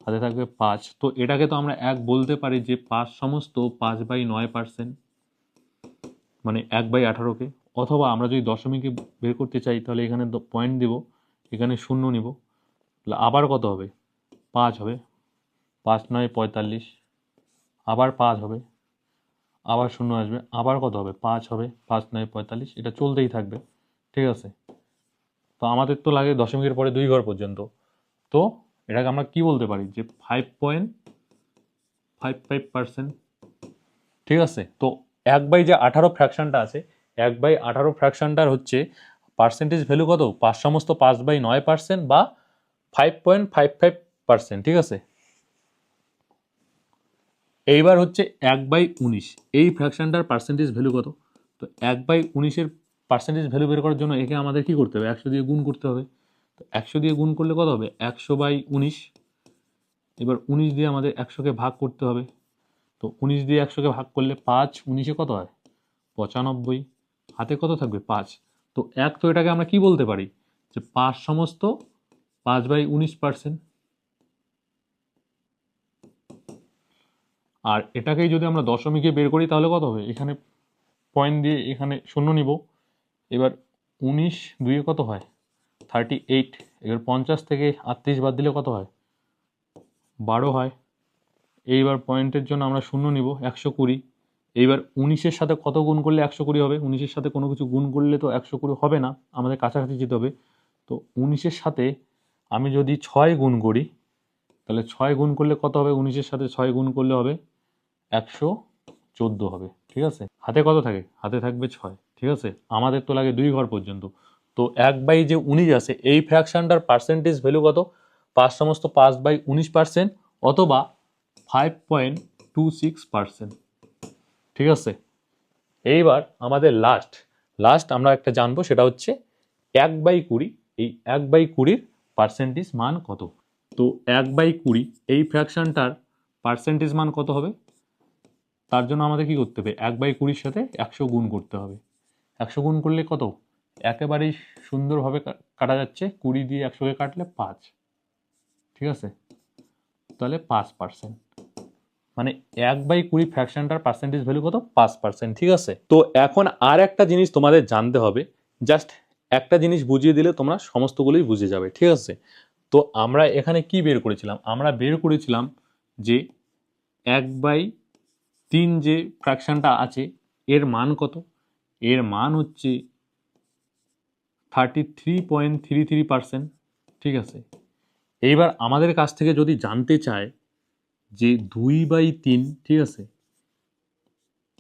S1: হাতে থাকবে 5। তো এটাকে তো আমরা 1 বলতে পারি যে 5 সমস্ত 5/9%, মানে 1/18কে। অথবা আমরা যদি দশমিকে বের করতে চাই তাহলে এখানে পয়েন্ট দেব, এখানে শূন্য নিব, তাহলে আবার কত হবে, 5 হবে, 5 9 45, আবার 5 হবে, আবার শূন্য আসবে, আবার কত হবে, 5 হবে, 5 9 45, এটা চলতেই থাকবে। ঠিক আছে, তো আমাদের তো লাগে দশমিকের পরে 2 ঘর পর্যন্ত। তো এটাকে আমরা কি বলতে পারি যে 5.55%। ঠিক আছে, তো 1/18 ফ্র্যাকশনটা আছে, 1/18 ফ্র্যাকশনটার হচ্ছে পার্সেন্টেজ ভ্যালু কত, 5 সমস্ত 5/9% বা 5.55%। ঠিক আছে, এইবার হচ্ছে 1/19, এই ফ্র্যাকশনটার পার্সেন্টেজ ভ্যালু কত। তো 1/19-এর পার্সেন্টেজ ভ্যালু বের করার জন্য একে আমাদের কি করতে হবে, 100 দিয়ে গুণ করতে হবে। তো 100 দিয়ে গুণ করলে কত হবে, 100/19। এবার 19 দিয়ে আমাদের 100কে ভাগ করতে হবে। তো 19 দিয়ে 100কে ভাগ করলে 5 19-এ কত হয়, 95, হাতে কত থাকবে, 5। তো তো এটাকে আমরা কি বলতে পারি যে 5 সমস্ত 5/19%। আর এটাকেই যদি আমরা দশমিকে বের করি তাহলে কত হবে, এখানে পয়েন্ট দিয়ে এখানে শূন্য নিব। এবার 19 2-এ কত হয়, 38। এবার 50 থেকে 38 বাদ দিলে কত হয়, 12 হয়। এইবার পয়েন্টের জন্য আমরা শূন্য নিব, 120। এইবার 19-এর সাথে কত গুণ করলে 120 হবে, 19-এর সাথে কোনো কিছু গুণ করলে তো 120 হবে না, আমাদের কাছাকাছি যেতে হবে। তো 19-এর সাথে আমি যদি 6 গুণ করি তাহলে 6 গুণ করলে কত হবে, 19-এর সাথে 6 গুণ করলে হবে 114 হবে। ঠিক আছে, হাতে কত থাকে, হাতে থাকবে 6। ঠিক আছে, আমাদের তো লাগে 2 ঘর পর্যন্ত। তো 1/19 আছে, এই ফ্র্যাকশনটার পার্সেন্টেজ ভ্যালু কত, 5 সমস্ত 5/19% অথবা 5.26%। ঠিক আছে, এইবার আমাদের লাস্ট আমরা একটা জানবো, সেটা হচ্ছে 1/20। এই 1/20-র পার্সেন্টেজ মান কত। তো 1/20 এই ফ্র্যাকশনটার পার্সেন্টেজ মান কত হবে, তার জন্য আমাদের কি করতে হবে, 1/20-র সাথে 100 গুণ করতে হবে। 100 গুণ করলে কত, একেবারেই সুন্দরভাবে কাটা যাচ্ছে, 20 দিয়ে 100কে কাটলে 5। ঠিক আছে, তাহলে 5%, মানে 1/20 ফ্র্যাকশনটার পার্সেন্টেজ ভ্যালু কত, 5%। ঠিক আছে, তো এখন আর একটা জিনিস তোমাদের জানতে হবে, জাস্ট একটা জিনিস বুঝিয়ে দিলে তোমরা সমস্তগুলোই বুঝে যাবে। ঠিক আছে, তো আমরা এখানে কি বের করেছিলাম, আমরা বের করেছিলাম যে 1/3 যে ফ্র্যাকশনটা আছে এর মান কত, এর মান হচ্ছে 33.33%। ঠিক আছে, এইবার আমাদের কাছ থেকে যদি জানতে চায় যে 2/3, ঠিক আছে,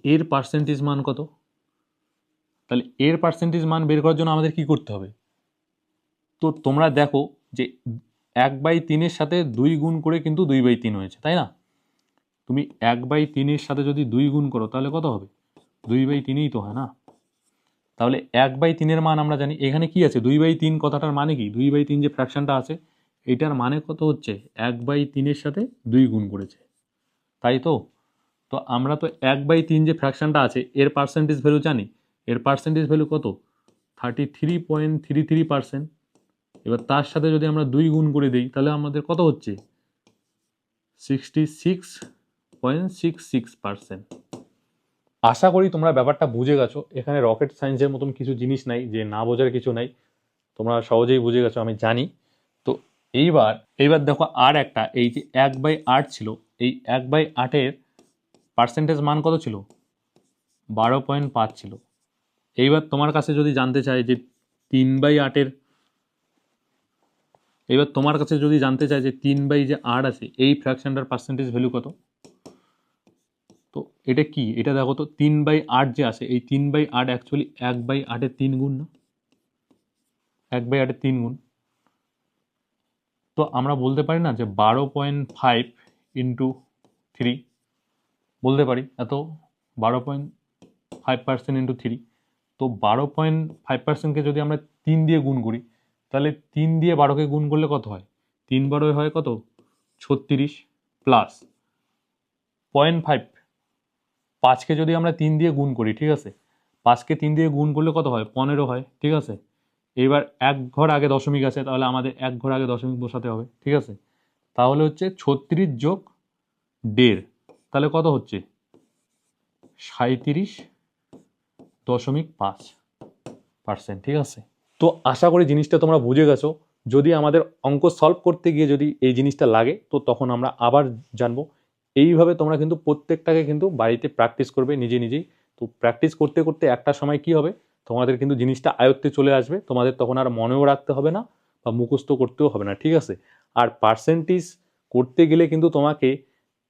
S1: এর পার্সেন্টেজ মান কত, তাহলে এর পার্সেন্টেজ মান বের করার জন্য আমাদের কি করতে হবে। তো তোমরা দেখো যে 1/3-এর সাথে 2 গুণ করে কিন্তু 2/3 হয়েছে, তাই না। তুমি 1/3-এর সাথে যদি 2 গুণ করো তাহলে কত হবে, 2/3ই তো হয় না। তাহলে 1/3-এর মান আমরা জানি, এখানে কি আছে, 2/3 কথাটার মানে কি, 2/3 যে ফ্র্যাকশনটা আছে এটার মানে কত হচ্ছে, 1/3-এর সাথে 2 গুণ করেছে, তাই তো। তো আমরা তো 1/3 যে ফ্র্যাকশনটা আছে এর পার্সেন্টেজ ভ্যালু জানি, এর পার্সেন্টেজ ভ্যালু কত, 33.33%। এবার তার সাথে যদি আমরা 2 গুণ করে দিই তাহলে আমাদের কত হচ্ছে, 66.66%। আশা করি তোমরা ব্যাপারটা বুঝে গেছো, এখানে রকেট সায়েন্সের মতন কিছু জিনিস নাই যে না বোঝার কিছু নাই, তোমরা সহজেই বুঝে গেছো আমি জানি। তো এইবার দেখো আর একটা, এই যে 1/8 ছিল, এই 1/8-এর পার্সেন্টেজ মান কত ছিল, 12.5 ছিল। এইবার তোমার কাছে যদি জানতে চাই যে 3/8-এর, এবার তোমার কাছে যদি জানতে চাই যে 3/8 আছে এই ফ্র্যাকশনটার পার্সেন্টেজ ভ্যালু কত। তো এটা কি, এটা দেখো তো 3/8 যে আছে, এই 3/8 অ্যাকচুয়ালি 1/8-এর 3 গুণ না, 1/8-এর 3 গুণ। তো আমরা বলতে পারি না যে 12.5 ইন্টু 3, বলতে পারি এত, 12.5% ইন্টু 3। তো 12.5%-কে যদি আমরা 3 দিয়ে গুণ করি তাহলে 3 দিয়ে 12কে গুণ করলে কত হয়, 3 12 হয় কত, 36 প্লাস 0.5 5কে যদি আমরা 3 দিয়ে গুণ করি, ঠিক আছে, 5কে 3 দিয়ে গুণ করলে কত হয়? 15 হয়, ঠিক আছে। এবার এক ঘর আগে দশমিক আছে, তাহলে আমাদের এক ঘর আগে দশমিক বসাতে হবে, ঠিক আছে। তাহলে হচ্ছে 36 যোগ 1.5, তাহলে কত হচ্ছে? 37.5%, ঠিক আছে। তো আশা করি জিনিসটা তোমরা বুঝে গেছো। যদি আমাদের অঙ্ক সলভ করতে গিয়ে যদি এই জিনিসটা লাগে, তো তখন আমরা আবার জানবো। এইভাবে তোমরা কিন্তু প্রত্যেকটাকে কিন্তু বাড়িতে প্র্যাকটিস করবে নিজে নিজেই। তো প্র্যাকটিস করতে করতে একটা সময় কি হবে, তোমাদের কিন্তু জিনিসটা আয়ত্তে চলে আসবে, তোমাদের তখন আর মনেও রাখতে হবে না বা মুখস্থ করতেও হবে না, ঠিক আছে। আর পার্সেন্টেজ করতে গেলে কিন্তু তোমাকে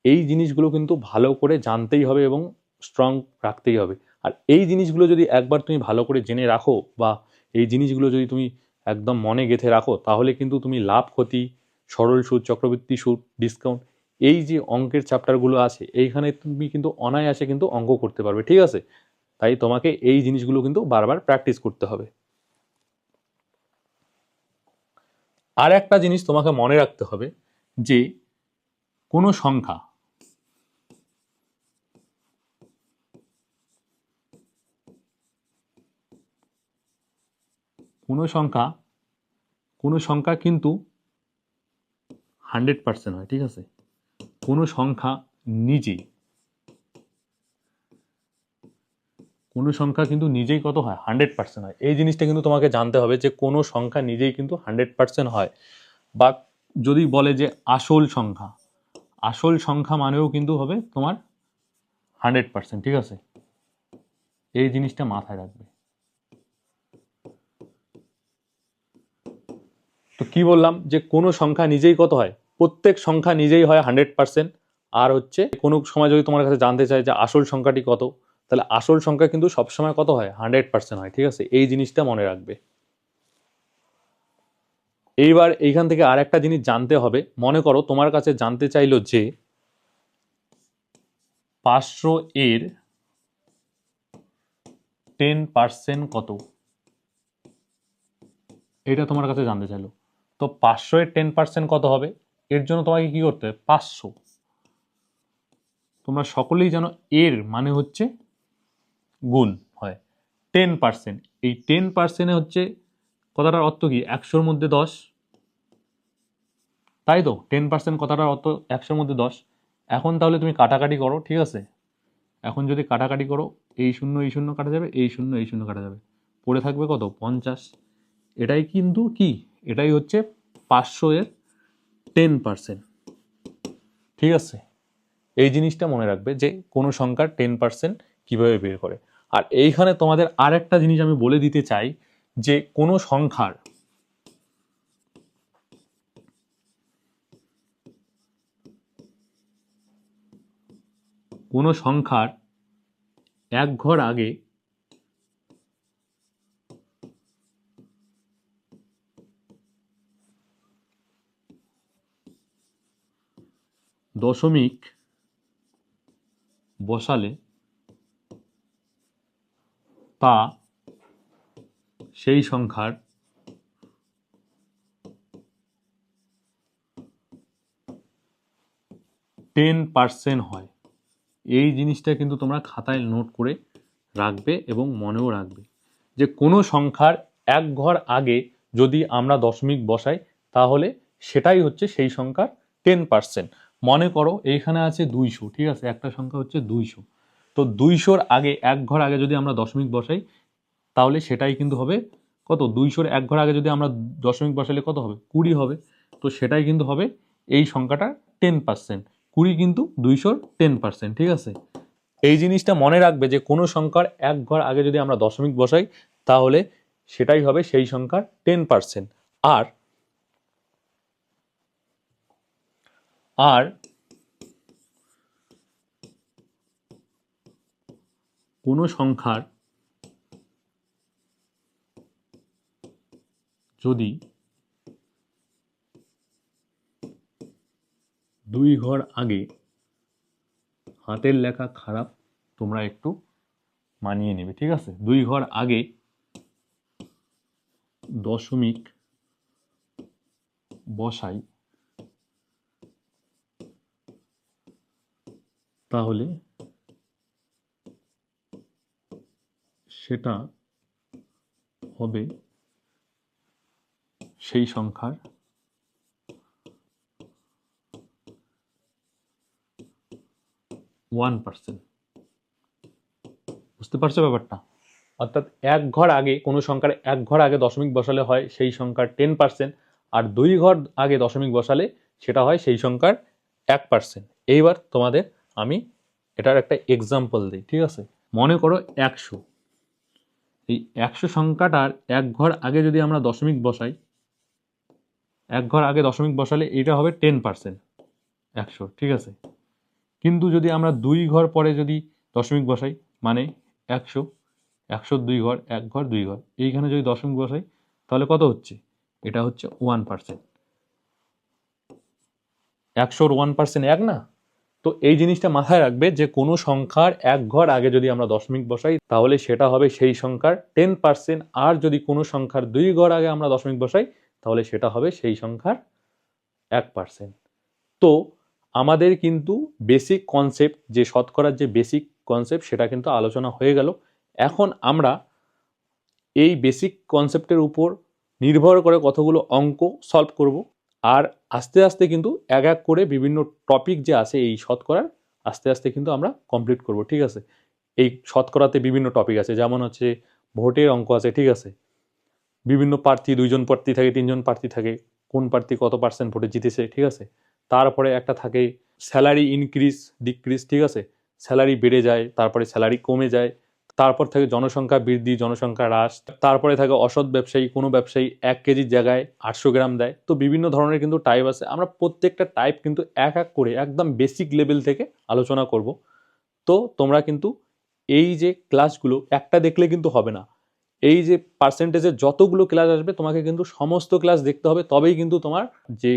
S1: এই জিনিসগুলো কিন্তু ভালো করে জানতেই হবে এবং স্ট্রং রাখতেই হবে। আর এই জিনিসগুলো যদি একবার তুমি ভালো করে জেনে রাখো বা এই জিনিসগুলো যদি তুমি একদম মনে গেঁথে রাখো, তাহলে কিন্তু তুমি লাভ, ক্ষতি, সরল সুদ, চক্রবৃদ্ধি সুদ, ডিসকাউন্ট, এই যে অঙ্কের চ্যাপ্টারগুলো আছে, এইখানে তুমি কিন্তু অনায়াসে কিন্তু অঙ্ক করতে পারবে, ঠিক আছে। তাই তোমাকে এই জিনিসগুলো কিন্তু বারবার প্র্যাকটিস করতে হবে। আর একটা জিনিস তোমাকে মনে রাখতে হবে যে কোনো সংখ্যা কোনো সংখ্যা কোনো সংখ্যা কিন্তু 100% হয়, ঠিক আছে। কোনো সংখ্যা নিজেই কোনো সংখ্যা কিন্তু নিজেই কত হয়? 100% হয়। এই জিনিসটা কিন্তু তোমাকে জানতে হবে যে কোনো সংখ্যা নিজেই কিন্তু 100% হয়। বা যদি বলে যে আসল সংখ্যা, আসল সংখ্যা মানেও কিন্তু হবে তোমার 100%, ঠিক আছে। এই জিনিসটা মাথায় রাখবে। তো কি বললাম যে কোনো সংখ্যা নিজেই কত হয়? প্রত্যেক সংখ্যা নিজেই হয় 100%। আর হচ্ছে কোনো সময় যদি তোমার কাছে জানতে চাই যে আসল সংখ্যাটি কত, তাহলে আসল সংখ্যা কিন্তু সবসময় কত হয়? 100% হয়, ঠিক আছে। এই জিনিসটা মনে রাখবে। এইবার এইখান থেকে আর একটা জিনিস জানতে হবে। মনে করো তোমার কাছে জানতে চাইলো যে 500 এর 10% কত, এটা তোমার কাছে জানতে চাইলো। তো 500 এর 10% কত হবে? এর জন্য তোমাকে কি করতে হবে? 500। তোমরা সকলেই জানো এর মানে হচ্ছে গুণ হয়। 10%, এই 10% হচ্ছে কথাটার অর্থ কি? 100-র মধ্যে 10, তাই তো। 10% কথাটার অর্থ 100-র মধ্যে 10। এখন তাহলে তুমি কাটাকাটি করো, ঠিক আছে। এখন যদি কাটাকাটি করো, এই শূন্য কাটা যাবে, এই শূন্য কাটা যাবে, পড়ে থাকবে কত? 50। এটাই কিন্তু কি, এটাই হচ্ছে 500 এর 10%, ঠিক আছে। এই জিনিসটা মনে রাখবে যে কোনো সংখ্যার 10% কিভাবে বের করে। আর এইখানে তোমাদের আর একটা জিনিস আমি বলে দিতে চাই যে কোনো সংখ্যার এক ঘর আগে দশমিক বসালে তা সেই সংখ্যার 10% হয়। এই জিনিসটা কিন্তু তোমরা খাতায় নোট করে রাখবে এবং মনেও রাখবে যে কোনো সংখ্যার এক ঘর আগে যদি আমরা দশমিক বসাই, তাহলে সেটাই হচ্ছে সেই সংখ্যার 10%। মনে করো এইখানে আছে 200, ঠিক আছে, একটা সংখ্যা হচ্ছে 200। তো 200-র আগে এক ঘর আগে যদি আমরা দশমিক বসাই, তাহলে সেটাই কিন্তু হবে কত? 200-র এক ঘর আগে যদি আমরা দশমিক বসালে কত হবে? 20 হবে। তো সেটাই কিন্তু হবে এই সংখ্যাটার 10%। 20 কিন্তু 200-র 10%, ঠিক আছে। এই জিনিসটা মনে রাখবে যে কোনো সংখ্যার এক ঘর আগে যদি আমরা দশমিক বসাই, তাহলে সেটাই হবে সেই সংখ্যার 10%। আর আর কোনো সংখ্যার যদি দুই ঘর আগে, হাতের লেখা খারাপ, তোমরা একটু মানিয়ে নেবে, ঠিক আছে, দুই ঘর আগে দশমিক বসাই, তাহলে সেটা হবে সেই সংখ্যার 1%। বুঝতে পারছো ব্যাপারটা? অর্থাৎ এক ঘর আগে কোনো সংখ্যার এক ঘর আগে দশমিক বসালে হয় সেই সংখ্যার 10%, আর 2 ঘর আগে দশমিক বসালে সেটা হয় সেই সংখ্যার 1%। এইবার তোমাদের আমি এটার একটা এক্সাম্পল দিই, ঠিক আছে? মনে করো 100, এই 100 সংখ্যাটার এক ঘর আগে যদি আমরা দশমিক বসাই, এক ঘর আগে দশমিক বসালে এটা হবে 10% 100, ঠিক আছে? কিন্তু যদি আমরা 2 ঘর পরে যদি দশমিক বসাই, মানে 100, 100 2 ঘর, এক ঘর 2 ঘর, এইখানে যদি দশমিক বসাই তাহলে কত হচ্ছে? এটা হচ্ছে 1%। 100-র 1% এক না? তো এই জিনিসটা মাথায় রাখবে যে কোনো সংখ্যার এক ঘর আগে যদি আমরা দশমিক বসাই তাহলে সেটা হবে সেই সংখ্যার 10%, আর যদি কোনো সংখ্যার 2 ঘর আগে আমরা দশমিক বসাই তাহলে সেটা হবে সেই সংখ্যার 1%। তো আমাদের কিন্তু বেসিক কনসেপ্ট, যে শতকরার যে বেসিক কনসেপ্ট, সেটা কিন্তু আলোচনা হয়ে গেল। এখন আমরা এই বেসিক কনসেপ্টের উপর নির্ভর করে কতগুলো অঙ্ক সলভ করব, আর আস্তে আস্তে কিন্তু এক এক করে বিভিন্ন টপিক যে আছে এই শতকরার, আস্তে আস্তে কিন্তু আমরা কমপ্লিট করব, ঠিক আছে? এই শতকরাতে বিভিন্ন টপিক আছে, যেমন হচ্ছে ভোটের অঙ্ক আছে, ঠিক আছে? বিভিন্ন প্রার্থী, 2জন প্রার্থী থাকে, 3জন প্রার্থী থাকে, কোন প্রার্থী কত পার্সেন্ট ভোটে জিতেছে, ঠিক আছে? তারপরে একটা থাকে স্যালারি ইনক্রিজ ডিক্রিজ, ঠিক আছে? স্যালারি বেড়ে যায়, তারপরে স্যালারি কমে যায়। তারপর থাকে জনসংখ্যা বৃদ্ধি, জনসংখ্যা হ্রাস। তারপরে থাকে অসৎ ব্যবসায়ী, কোনো ব্যবসায়ী 1 কেজির জায়গায় 800 গ্রাম দেয়। তো বিভিন্ন ধরনের কিন্তু টাইপ আছে, আমরা প্রত্যেকটা টাইপ কিন্তু এক এক করে একদম বেসিক লেভেল থেকে আলোচনা করব। তো তোমরা কিন্তু এই যে ক্লাসগুলো একটা দেখলে কিন্তু হবে না, এই যে পার্সেন্টেজের যতগুলো ক্লাস আসবে তোমাকে কিন্তু সমস্ত ক্লাস দেখতে হবে, তবেই কিন্তু তোমার যে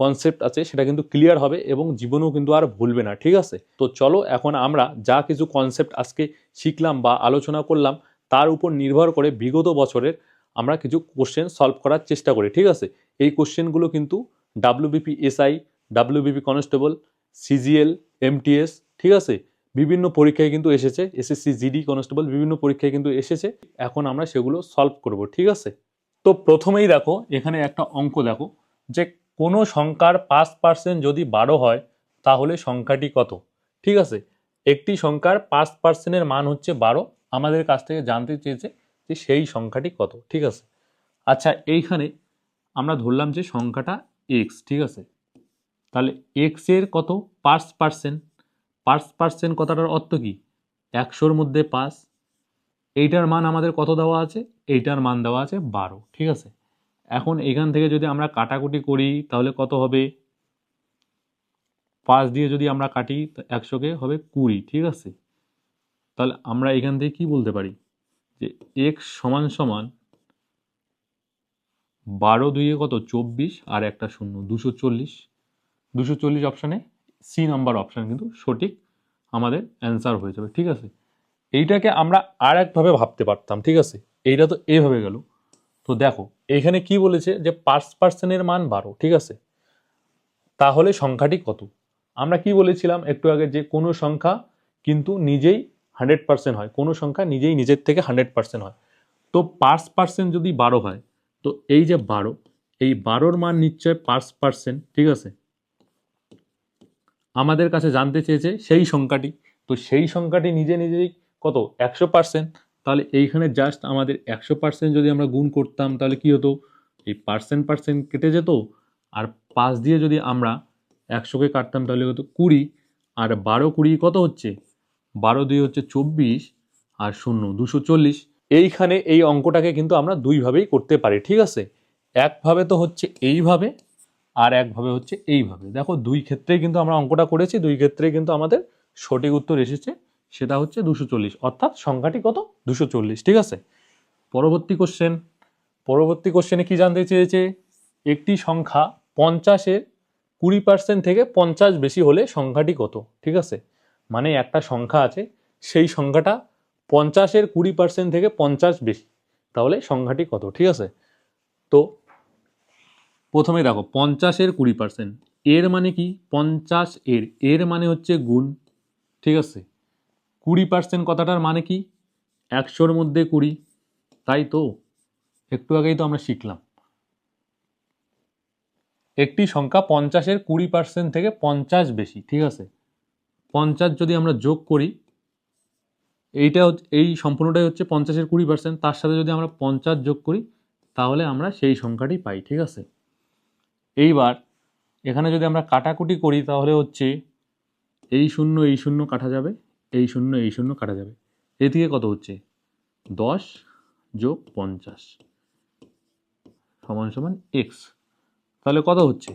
S1: কনসেপ্ট আছে সেটা কিন্তু ক্লিয়ার হবে এবং জীবনেও কিন্তু আর ভুলবে না, ঠিক আছে? তো চলো এখন আমরা যা কিছু কনসেপ্ট আজকে শিখলাম বা আলোচনা করলাম তার উপর নির্ভর করে বিগত বছরের আমরা কিছু কোশ্চেন সলভ করার চেষ্টা করি, ঠিক আছে? এই কোশ্চেনগুলো কিন্তু WBP SI, WBP constable, CGL, MTS, ঠিক আছে, বিভিন্ন পরীক্ষায় কিন্তু এসেছে, এসএসসি জিডি কনস্টেবল বিভিন্ন পরীক্ষায় কিন্তু এসেছে। এখন আমরা সেগুলো সলভ করব, ঠিক আছে? তো প্রথমেই দেখো এখানে একটা অঙ্ক দেখো যে কোনো সংখ্যার 5% যদি 12 হয় তাহলে সংখ্যাটি কত, ঠিক আছে? একটি সংখ্যার 5%-এর মান হচ্ছে 12, আমাদের কাছ থেকে জানতে চেয়েছে যে সেই সংখ্যাটি কত, ঠিক আছে? আচ্ছা, এইখানে আমরা ধরলাম যে সংখ্যাটা এক্স, ঠিক আছে? তাহলে এক্স এর কত 5%, 5% কথাটার অর্থ কি? 100-র মধ্যে 5, এইটার মান আমাদের কত দেওয়া আছে? এইটার মান দেওয়া আছে 12, ঠিক আছে? এখন এখান থেকে যদি আমরা কাটাকুটি করি তাহলে কত হবে? 5 দিয়ে যদি আমরা কাটি 100-কে হবে 20, ঠিক আছে? তাহলে আমরা এখান থেকে কি বলতে পারি যে এক্স সমান সমান 12 দুইয়ে কত 24 আর একটা শূন্য 240। 240 অপশানে সি নাম্বার অপশান কিন্তু সঠিক আমাদের অ্যান্সার হয়ে যাবে, ঠিক আছে? এইটাকে আমরা আর একভাবে ভাবতে পারতাম, ঠিক আছে? এইটা তো এইভাবে গেল। তো দেখো এখানে কি বলেছে যে 5%-এর মান 12, ঠিক আছে? তাহলে সংখ্যাটি কত? আমরা কি বলেছিলাম একটু আগে যে কোনো সংখ্যা কিন্তু নিজেই 100% হয়, কোনো সংখ্যা নিজেই নিজের থেকে 100% হয়। তো 5% যদি 12 হয়, তো এই যে 12, এই 12-র মান নিশ্চয় 5%, ঠিক আছে? আমাদের কাছে জানতে চেয়েছে সেই সংখ্যাটি, তো সেই সংখ্যাটি নিজে নিজেই কত 100%। তাহলে এইখানে জাস্ট আমাদের 100% যদি আমরা গুণ করতাম তাহলে কি হতো? এই পার্সেন্ট পার্সেন্ট কেটে যেত, আর 5 দিয়ে যদি আমরা 100-কে কাটতাম তাহলে হতো 20, আর 12 20 কত হচ্ছে? 12 2 হচ্ছে 24 আর শূন্য 240। এইখানে এই অঙ্কটাকে কিন্তু আমরা দুইভাবেই করতে পারি, ঠিক আছে? একভাবে তো হচ্ছে এইভাবে, আর একভাবে হচ্ছে এইভাবে। দেখো দুই ক্ষেত্রেই কিন্তু আমরা অঙ্কটা করেছি, দুই ক্ষেত্রেই কিন্তু আমাদের সঠিক উত্তর এসেছে, সেটা হচ্ছে 240, অর্থাৎ সংখ্যাটি কত? 240, ঠিক আছে? পরবর্তী কোশ্চেন, পরবর্তী কোশ্চেনে কি জানতে চেয়েছে? একটি সংখ্যা 50-এর 20% থেকে 50 বেশি হলে সংখ্যাটি কত, ঠিক আছে? মানে একটা সংখ্যা আছে, সেই সংখ্যাটা 50-এর 20% থেকে 50 বেশি, তাহলে সংখ্যাটি কত, ঠিক আছে? তো প্রথমে দেখো 50-এর 20%, এর মানে কি? 50 এর মানে হচ্ছে গুণ, ঠিক আছে? 20% কথাটার মানে কি? 100-র মধ্যে 20, তাই তো একটু আগেই তো আমরা শিখলাম। একটি সংখ্যা 50-এর 20% থেকে 50 বেশি, ঠিক আছে। 50 যদি আমরা যোগ করি, এই সম্পূর্ণটাই হচ্ছে 50-এর 20%, তার সাথে যদি আমরা 50 যোগ করি তাহলে আমরা সেই সংখ্যাটি পাই, ঠিক আছে। এইবার এখানে যদি আমরা কাটাকুটি করি তাহলে হচ্ছে এই শূন্য কাটা যাবে, এই শূন্য কাটা যাবে, এদিকে কত হচ্ছে 10 যোগ 50 সমান সমান এক্স। তাহলে কত হচ্ছে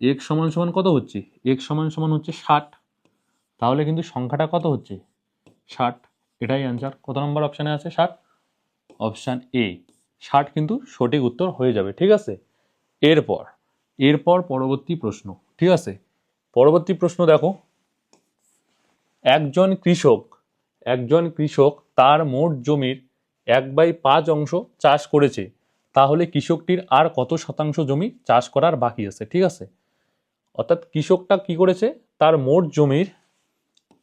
S1: এক্স সমান সমান কত হচ্ছে, এক্স সমান সমান হচ্ছে 60। তাহলে কিন্তু সংখ্যাটা কত হচ্ছে 60, এটাই অ্যান্সার। কত নম্বর অপশানে আছে 60? অপশান এ 60 কিন্তু সঠিক উত্তর হয়ে যাবে, ঠিক আছে। এরপর পরবর্তী প্রশ্ন, ঠিক আছে। পরবর্তী প্রশ্ন দেখো, একজন কৃষক তার মোট জমির 1/5 অংশ চাষ করেছে, তাহলে কৃষকটির আর কত শতাংশ জমি চাষ করার বাকি আছে, ঠিক আছে। অর্থাৎ কৃষকটা কি করেছে, তার মোট জমির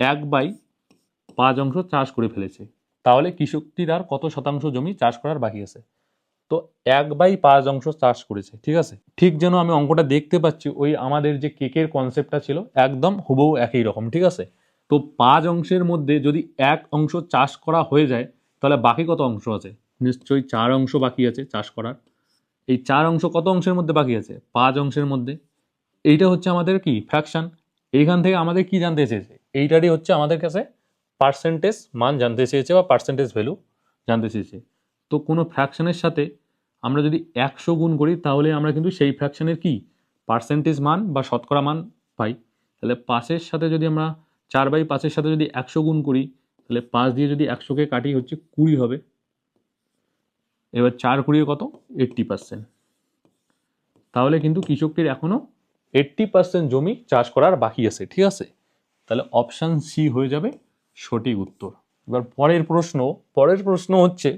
S1: 1/5 অংশ চাষ করে ফেলেছে, তাহলে কৃষকটির আর কত শতাংশ জমি চাষ করার বাকি আছে। তো 1/5 অংশ চাষ করেছে, ঠিক আছে। ঠিক যেন আমি অঙ্কটা দেখতে পাচ্ছি ওই আমাদের যে কেকের কনসেপ্টটা ছিল একদম হুবহু একই রকম, ঠিক আছে। তো 5 অংশের মধ্যে যদি 1 অংশ চাষ করা হয়ে যায় তাহলে বাকি কত অংশ আছে, নিশ্চয়ই 4 অংশ বাকি আছে চাষ করার। এই 4 অংশ কত অংশের মধ্যে বাকি আছে, 5 অংশের মধ্যে। এইটা হচ্ছে আমাদের কি ফ্র্যাকশন। এইখান থেকে আমাদের কি জানতে চেয়েছে, এইটারই হচ্ছে আমাদের কাছে পার্সেন্টেজ মান জানতে চেয়েছে বা পার্সেন্টেজ ভ্যালু জানতে চেয়েছে। তো কোনো ফ্র্যাকশনের সাথে আমরা যদি 100 গুণ করি তাহলে আমরা কিন্তু সেই ফ্র্যাকশনের কি পার্সেন্টেজ মান বা শতকরা মান পাই। তাহলে 5-এর সাথে যদি আমরা 4/5-এর সাথে যদি 100 গুণ করি তাহলে 5 দিয়ে যদি 100-কে কাটি হচ্ছে 20 হবে। এবার 4 20 কত 80%। তাহলে কিন্তু কৃষকটির এখনো 80% জমি চাষ করার বাকি আছে, ঠিক আছে। তাহলে অপশান সি হয়ে যাবে সঠিক উত্তর। এবার পরের প্রশ্ন হচ্ছে,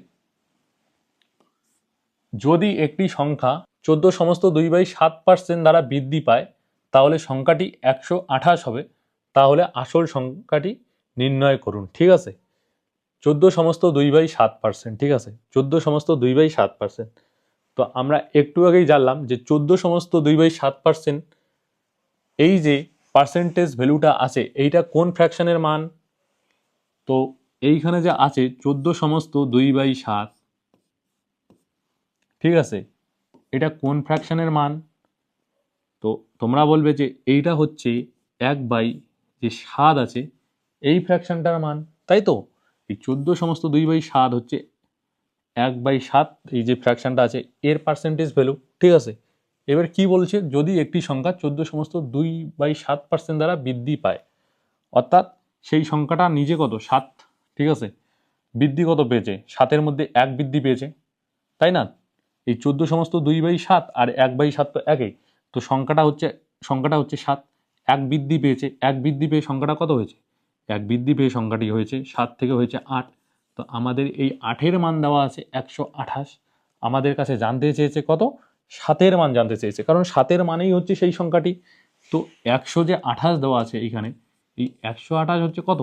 S1: যদি একটি সংখ্যা 14/7% দ্বারা বৃদ্ধি পায় তাহলে সংখ্যাটি 128 হবে, তাহলে আসল সংখ্যাটি নির্ণয় করুন, ঠিক আছে। 14/7%, ঠিক আছে, 14/7%। তো আমরা একটু আগেই জানলাম যে 14/7% এই যে পার্সেন্টেজ ভ্যালুটা আছে এইটা কোন ফ্র্যাকশনের মান। তো এইখানে যে আছে 14/2/7, ঠিক আছে, এটা কোন ফ্র্যাকশনের মান। তো তোমরা বলবে যে এইটা হচ্ছে 1/7 আছে এই ফ্র্যাকশনটার মান, তাই তো। এই 14/2/7 হচ্ছে 1/7 এই যে ফ্র্যাকশনটা আছে এর পার্সেন্টেজ ভ্যালু, ঠিক আছে। এবার কি বলছে, যদি একটি সংখ্যা 14/2/7% দ্বারা বৃদ্ধি পায়, অর্থাৎ সেই সংখ্যাটা নিজে কত 7, ঠিক আছে, বৃদ্ধি কত পেয়েছে 7-এর মধ্যে 1 বৃদ্ধি পেয়েছে, তাই না। এই 14/2/7 আর 1/7 তো একই, তো সংখ্যাটা হচ্ছে 7, 1 বৃদ্ধি পেয়েছে, 1 বৃদ্ধি পেয়ে সংখ্যাটা কত হয়েছে, 1 বৃদ্ধি পেয়ে সংখ্যাটি হয়েছে 7 থেকে হয়েছে 8। তো আমাদের এই 8-এর মান দেওয়া আছে 128, আমাদের কাছে জানতে চেয়েছে কত 7-এর মান জানতে চেয়েছে, কারণ 7-এর মানেই হচ্ছে সেই সংখ্যাটি। তো 100 যে 28 দেওয়া আছে এইখানে, এই 128 হচ্ছে কত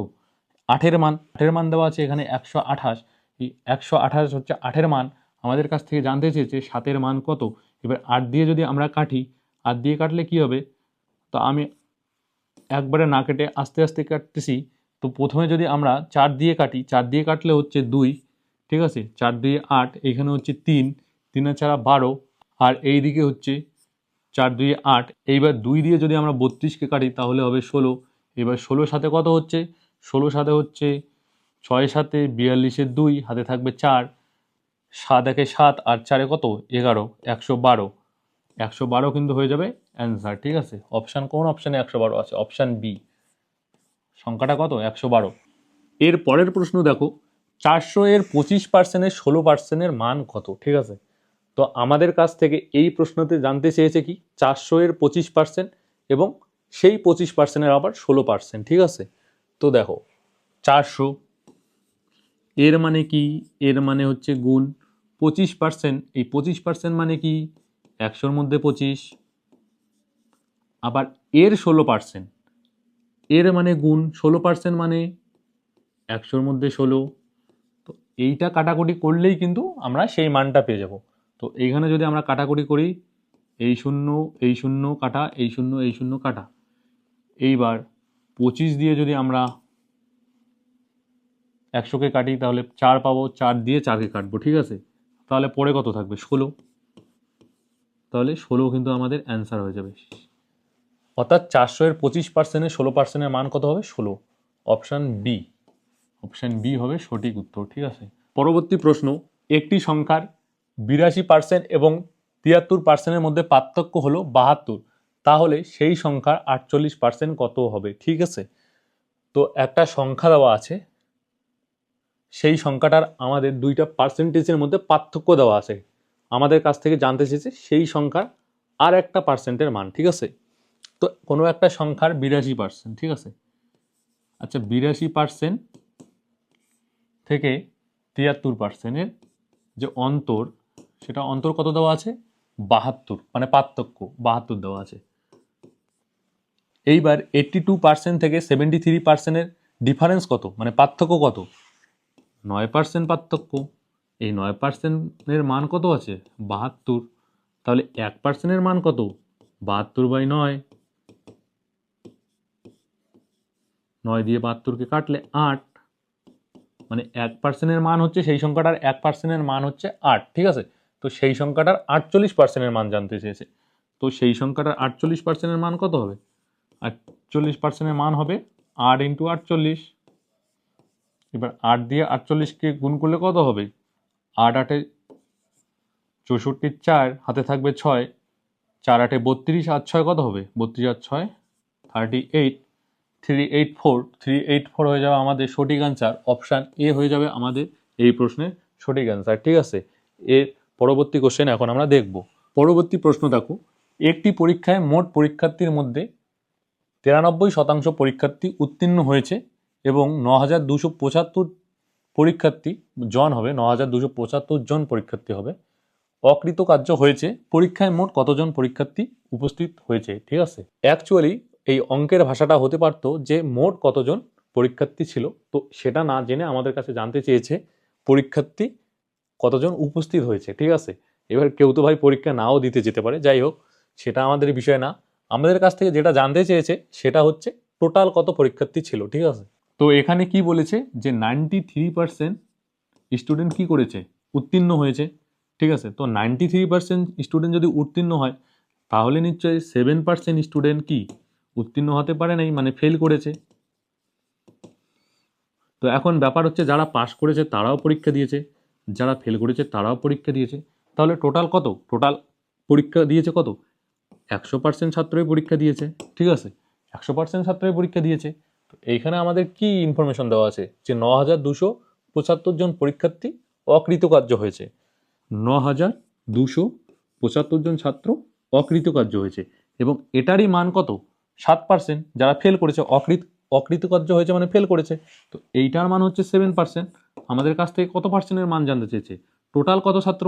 S1: 8-এর মান, 8-এর মান দেওয়া আছে এখানে 128, এই 128 হচ্ছে 8-এর মান, আমাদের কাছ থেকে জানতে চেয়েছে 7-এর মান কত। এবার 8 দিয়ে যদি আমরা কাটি, 8 দিয়ে কাটলে কি হবে, তো আমি একবারে না কেটে আস্তে আস্তে কাটতেছি। তো প্রথমে যদি আমরা 4 দিয়ে কাটি, 4 দিয়ে কাটলে হচ্ছে 2, ঠিক আছে, 4 দিয়ে 8, এইখানে হচ্ছে 3, 3 আর 4 12, আর এই দিকে হচ্ছে 4 2 8। এইবার 2 দিয়ে যদি আমরা 32-কে কাটি তাহলে হবে 16। এবার 16 সাথে কত হচ্ছে, 16 সাথে হচ্ছে 6 7 42-এর 2, হাতে থাকবে 4, 7 1 7 আর 4 কত 11, 112। 112 কিন্তু হয়ে যাবে অ্যান্সার, ঠিক আছে। অপশান কোন অপশানে 112 আছে, অপশান বি, সংখ্যাটা কত 112। এর পরের প্রশ্ন দেখো, 400-এর 25%-এর 16%-এর মান কত, ঠিক আছে। তো আমাদের কাছ থেকে এই প্রশ্নতে জানতে চেয়েছে কি 400-এর 25% এবং সেই 25%-এর আবার 16%, ঠিক আছে। তো দেখো 400 এর মানে কি, এর মানে হচ্ছে গুণ 25%, এই 25% মানে কি 100-র মধ্যে 25, আবার এর 16%, এর মানে গুণ 16% মানে 100-র মধ্যে 16। তো এইটা কাটাকুটি করলেই কিন্তু আমরা সেই মানটা পেয়ে যাব। তো এইখানে যদি আমরা কাটাকুটি করি, এই শূন্য কাটা, এই শূন্য কাটা, এইবার 25 দিয়ে যদি আমরা 100কে কাটি তাহলে 4 পাবো, 4 দিয়ে 4কে কাটবো, ঠিক আছে। তাহলে পরে কত থাকবে? 16। তাহলে 16 কিন্তু আমাদের অ্যান্সার হয়ে যাবে। অর্থাৎ 400 এর 25%-এর 16%-এর মান কত হবে? 16। অপশান বি হবে সঠিক উত্তর, ঠিক আছে। পরবর্তী প্রশ্ন, একটি সংখ্যার 82% এবং 73%-এর মধ্যে পার্থক্য হলো 72, তাহলে সেই সংখ্যার 48% কত হবে? ঠিক আছে। তো একটা সংখ্যা দেওয়া আছে, সেই সংখ্যাটার আমাদের দুইটা পার্সেন্টেজের মধ্যে পার্থক্য দেওয়া আছে, আমাদের কাছ থেকে জানতে চেয়েছে সেই সংখ্যার আর একটা পার্সেন্টের মান, ঠিক আছে। তো কোনো একটা সংখ্যার 82%, ঠিক আছে। আচ্ছা, 82% থেকে 73%-এর যে অন্তর, সেটা অন্তর কত দেওয়া আছে? 72, মানে পার্থক্য 72 দেওয়া আছে। এইবার 82% থেকে 73%-এর ডিফারেন্স কত, মানে পার্থক্য কত? 9% পার্থক্য। এই 9%-এর মান কত আছে? 72। তাহলে 1%-এর মান কত? 72/9। 9 দিয়ে 72কে কাটলে 8, মানে 1%-এর মান হচ্ছে, সেই সংখ্যাটার 1%-এর মান হচ্ছে 8, ঠিক আছে। তো সেই সংখ্যাটার 48%-এর মান জানতে চেয়েছে। তো সেই সংখ্যাটার 48%-এর মান কত হবে? 48%-এর মান হবে 8 × 48। এবার 8 দিয়ে 48কে গুণ করলে কত হবে? 8 8 64, 4 হাতে থাকবে 6, 4 8 32, আর 6 কত হবে? 32 আর 6 38, 384 হয়ে যাবে আমাদের সঠিক অ্যান্সার। অপশান এ হয়ে যাবে আমাদের এই প্রশ্নের সঠিক অ্যান্সার, ঠিক আছে। এর পরবর্তী কোশ্চেন এখন আমরা দেখব। পরবর্তী প্রশ্ন দেখো, একটি পরীক্ষায় মোট পরীক্ষার্থীর মধ্যে 93% পরীক্ষার্থী উত্তীর্ণ হয়েছে এবং 9275 পরীক্ষার্থী জন হবে, 9275 জন পরীক্ষার্থী হবে। অকৃতকার্য হয়েছে। পরীক্ষায় মোট কতজন পরীক্ষার্থী উপস্থিত হয়েছে, ঠিক আছে। অ্যাকচুয়ালি এই অঙ্কের ভাষাটা হতে পারতো যে মোট কতজন পরীক্ষার্থী ছিল, তো সেটা না জেনে আমাদের কাছে জানতে চেয়েছে পরীক্ষার্থী কতজন উপস্থিত হয়েছে, ঠিক আছে। এবার কেউ তো ভাই পরীক্ষা নাও দিতে যেতে পারে, যাই হোক সেটা আমাদের বিষয় না। আমাদের কাছ থেকে যেটা জানতে চেয়েছে সেটা হচ্ছে টোটাল কত পরীক্ষার্থী ছিল, ঠিক আছে। তো এখানে কি বলেছে যে 93% স্টুডেন্ট কি করেছে? উত্তীর্ণ হয়েছে, ঠিক আছে। তো 93% স্টুডেন্ট যদি উত্তীর্ণ হয়, তাহলে নিশ্চয়ই 7% স্টুডেন্ট কি উত্তীর্ণ হতে পারে নাই, মানে ফেল করেছে। তো এখন ব্যাপার হচ্ছে, যারা পাস করেছে তারাও পরীক্ষা দিয়েছে, যারা ফেল করেছে তারাও পরীক্ষা দিয়েছে। তাহলে টোটাল কত? টোটাল পরীক্ষা দিয়েছে কত? 100% ছাত্রই পরীক্ষা দিয়েছে, ঠিক আছে। 100% ছাত্রই পরীক্ষা দিয়েছে। তো এইখানে আমাদের কি ইনফরমেশন দেওয়া আছে যে 9275 জন পরীক্ষার্থী অকৃতকার্য হয়েছে। 9275 জন ছাত্র অকৃতকার্য হয়েছে এবং এটারই মান কত? 7%। যারা ফেল করেছে, অকৃতকার্য হয়েছে মানে ফেল করেছে, তো এইটার মান হচ্ছে 7%। আমাদের কাছ থেকে কত পার্সেন্টের মান জানতে চেয়েছে? টোটাল কত ছাত্র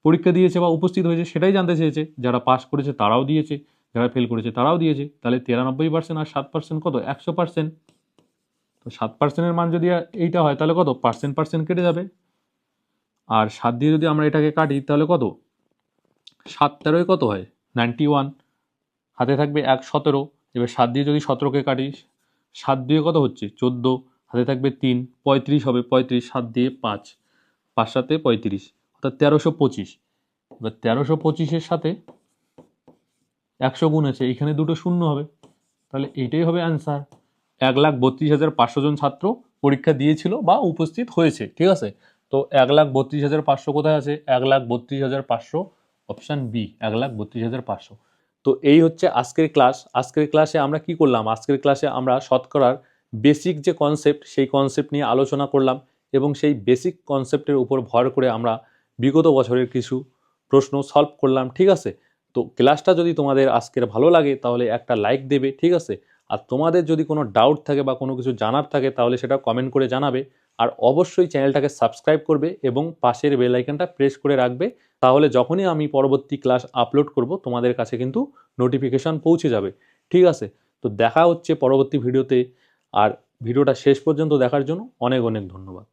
S1: পরীক্ষা দিয়েছে বা উপস্থিত হয়েছে সেটাই জানতে চেয়েছে। যারা পাস করেছে তারাও দিয়েছে, যারা ফেল করেছে তারাও দিয়েছে। তাহলে 93% আর 7% কত? 100%। তো 7%-এর মান যদি এইটা হয় তাহলে কত? পার্সেন্ট কেটে যাবে। আর 7 দিয়ে যদি আমরা এটাকে কাটি তাহলে কত? 7 13 কত হয়? 91। হাতে থাকবে 17। এবার 7 দিয়ে যদি 17কে কাটি, 7 দিয়ে কত হচ্ছে? 14। হাতে থাকবে 3, 35 হবে। 35, 7 দিয়ে 5, 5 7 35, অর্থাৎ 1325। এবার 1325-এর সাথে 100 গুণ আছে, এইখানে দুটো শূন্য হবে, তাহলে এইটাই হবে অ্যান্সার। 1,32,500 জন ছাত্র পরীক্ষা দিয়েছিল বা উপস্থিত হয়েছে, ঠিক আছে। তো 1,32,500 কোথায় আছে? 1,32,500, অপশান বি, 1,32,500। তো এই হচ্ছে আজকের ক্লাস। আজকের ক্লাসে আমরা কি করলাম? আজকের ক্লাসে আমরা শতকরার বেসিক যে কনসেপ্ট, সেই কনসেপ্ট নিয়ে আলোচনা করলাম এবং সেই বেসিক কনসেপ্টের উপর ভর করে আমরা বিগত বছরের কিছু প্রশ্ন সলভ করলাম, ঠিক আছে। তো ক্লাসটা যদি তোমাদের আজকের ভালো লাগে তাহলে একটা লাইক দেবে, ঠিক আছে। আর তোমাদের যদি কোনো ডাউট থাকে বা কোনো কিছু জানার থাকে তাহলে সেটা কমেন্ট করে জানাবে। আর অবশ্যই চ্যানেলটাকে সাবস্ক্রাইব করবে এবং পাশের বেল আইকনটা প্রেস করে রাখবে, তাহলে যখনই আমি পরবর্তী ক্লাস আপলোড করব তোমাদের কাছে কিন্তু নোটিফিকেশন পৌঁছে যাবে, ঠিক আছে। তো দেখা হচ্ছে পরবর্তী ভিডিওতে। আর ভিডিওটা শেষ পর্যন্ত দেখার জন্য অনেক অনেক ধন্যবাদ।